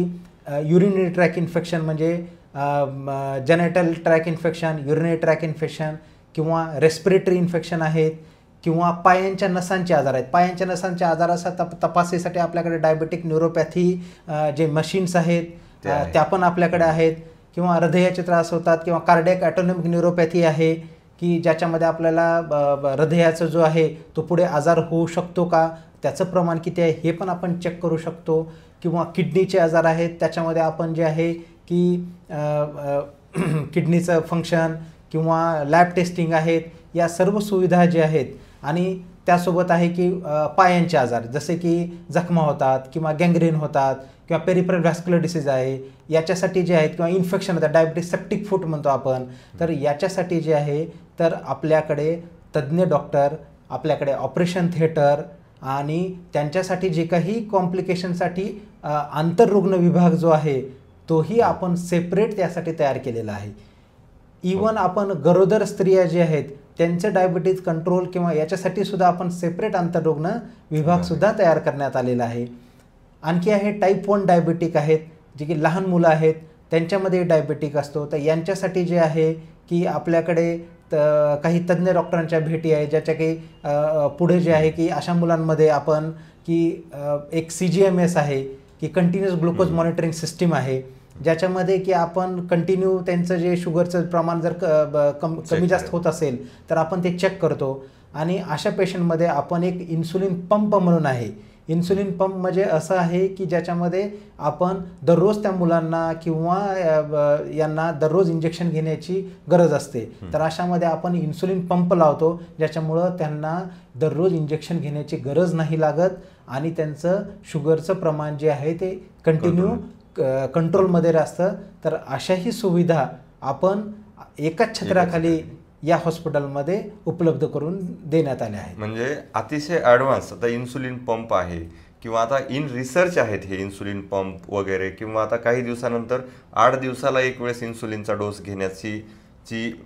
Speaker 1: युरिनरी ट्रॅक इन्फेक्शन म्हणजे genital track infection, urinary track infection किंवा रेस्पिरेटरी इन्फेक्शन आहेत किंवा पायांच्या नसांचे आजार आहेत. पायांच्या नसांच्या आजाराचा तपासणीसाठी आपल्याकडे डायबेटिक न्यूरोपॅथी जे मशीन्स आहेत त्या पण आपल्याकडे आहेत. किंवा हृदयाचे त्रास होतात किंवा कार्डियक ॲटोनॉमिक न्यूरोपॅथी आहे की ज्याच्यामध्ये आपल्याला हृदयाचा जो आहे तो पुढे आजार होऊ शकतो का, त्याचं प्रमाण किती आहे हे पण आपण चेक करू शकतो. किंवा किडनीचे आजार आहेत, त्याच्यामध्ये आपण जे आहे की किडनीचं फंक्शन किंवा लॅब टेस्टिंग आहेत, या सर्व सुविधा ज्या आहेत. आणि त्यासोबत आहे की पायांचे आजार जसे की जखमा होतात किंवा गँग्रीन होतात किंवा पेरिफरल व्हॅस्क्युलर डिसीज आहे, याच्यासाठी जे आहेत किंवा इन्फेक्शन होतात, डायबिटीस सेप्टिक फूट म्हणतो आपण, तर याच्यासाठी जे आहे तर आपल्याकडे तज्ज्ञ डॉक्टर, आपल्याकडे ऑपरेशन थिएटर आणि त्यांच्यासाठी जे काही कॉम्प्लिकेशनसाठी आंतररुग्ण विभाग जो आहे तोही आपण सेपरेट त्यासाठी तयार केलेला आहे. इवन आपण गरोदर स्त्रिया जे आहेत त्यांचं डायबिटीज कंट्रोल किंवा याच्यासाठी सुद्धा आपण सेपरेट आंतररुग्ण विभागसुद्धा तयार करण्यात आलेला आहे. आणखी आहे टाईप 1 डायबिटिक आहेत, जे की लहान मुलं आहेत त्यांच्यामध्ये डायबिटिक असतो. तर यांच्यासाठी जे आहे की आपल्याकडे काही तज्ज्ञ डॉक्टरांच्या भेटी आहेत, ज्याच्या की पुढे जे आहे की अशा मुलांमध्ये आपण की एक CGMS आहे की कंटिन्युअस ग्लुकोज मॉनिटरिंग सिस्टीम आहे, ज्याच्यामध्ये की आपण कंटिन्यू त्यांचं जे शुगरचं प्रमाण जर कमी जास्त होत असेल तर आपण ते चेक करतो. आणि अशा पेशंटमध्ये आपण एक इन्सुलिन पंप म्हणून आहे. इन्सुलिन पंप म्हणजे असं आहे की ज्याच्यामध्ये आपण दररोज त्या मुलांना किंवा यांना दररोज इंजेक्शन घेण्याची गरज असते. तर अशामध्ये आपण इन्सुलिन पंप लावतो, ज्याच्यामुळं त्यांना दररोज इंजेक्शन घेण्याची गरज नाही लागत आणि त्यांचं शुगरचं प्रमाण जे आहे ते कंटिन्यू कंट्रोलमध्ये असतं. तर अशाही सुविधा आपण एकाच छत्राखाली या हॉस्पिटलमध्ये उपलब्ध करून देण्यात आले आहेत.
Speaker 2: म्हणजे अतिशय ॲडव्हान्स आता इन्सुलिन पंप आहे किंवा आता इन रिसर्च आहेत हे इन्सुलिन पंप वगैरे, किंवा आता काही दिवसानंतर 8 दिवसाला एक वेळेस इन्सुलिनचा डोस घेण्याची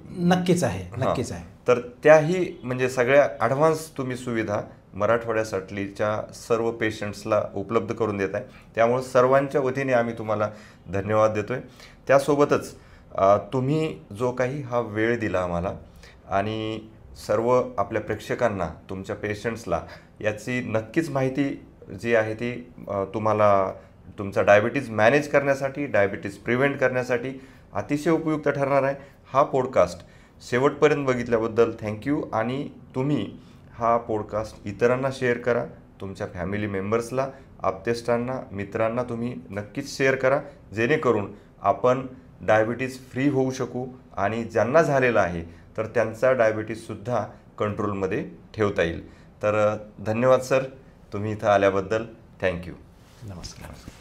Speaker 1: नक्कीच आहे.
Speaker 2: तर त्याही म्हणजे सगळ्या ॲडव्हान्स तुम्ही सुविधा मराठवाड्यासाठीच्या सर्व पेशंट्सला उपलब्ध करून देत आहे. त्यामुळे सर्वांच्या वतीने आम्ही तुम्हाला धन्यवाद देतोय. त्यासोबतच तुम्ही जो काही हा वेळ दिला आम्हाला आणि सर्व आपल्या प्रेक्षकांना, तुमच्या पेशंट्सला याची नक्कीच माहिती जी आहे ती तुम्हाला तुमचा डायबिटीज मॅनेज करण्यासाठी, डायबिटीज प्रिव्हेंट करण्यासाठी अतिशय उपयुक्त ठरणार आहे. हा पॉडकास्ट शेवटपर्यंत बघितल्याबद्दल थँक्यू. आणि तुम्ही हा पॉडकास्ट इतरांना शेअर करा, तुमच्या फॅमिली मेंबर्सला, आप्तेष्टांना, मित्रांना तुम्ही नक्कीच शेअर करा, जेणेकरून आपण डायबिटीज फ्री होऊ शकू आणि ज्यांना झालेला आहे तर त्यांचा डायबिटीजसुद्धा कंट्रोलमध्ये ठेवता येईल. तर धन्यवाद सर, तुम्ही इथं आल्याबद्दल. थँक्यू.
Speaker 1: नमस्कार.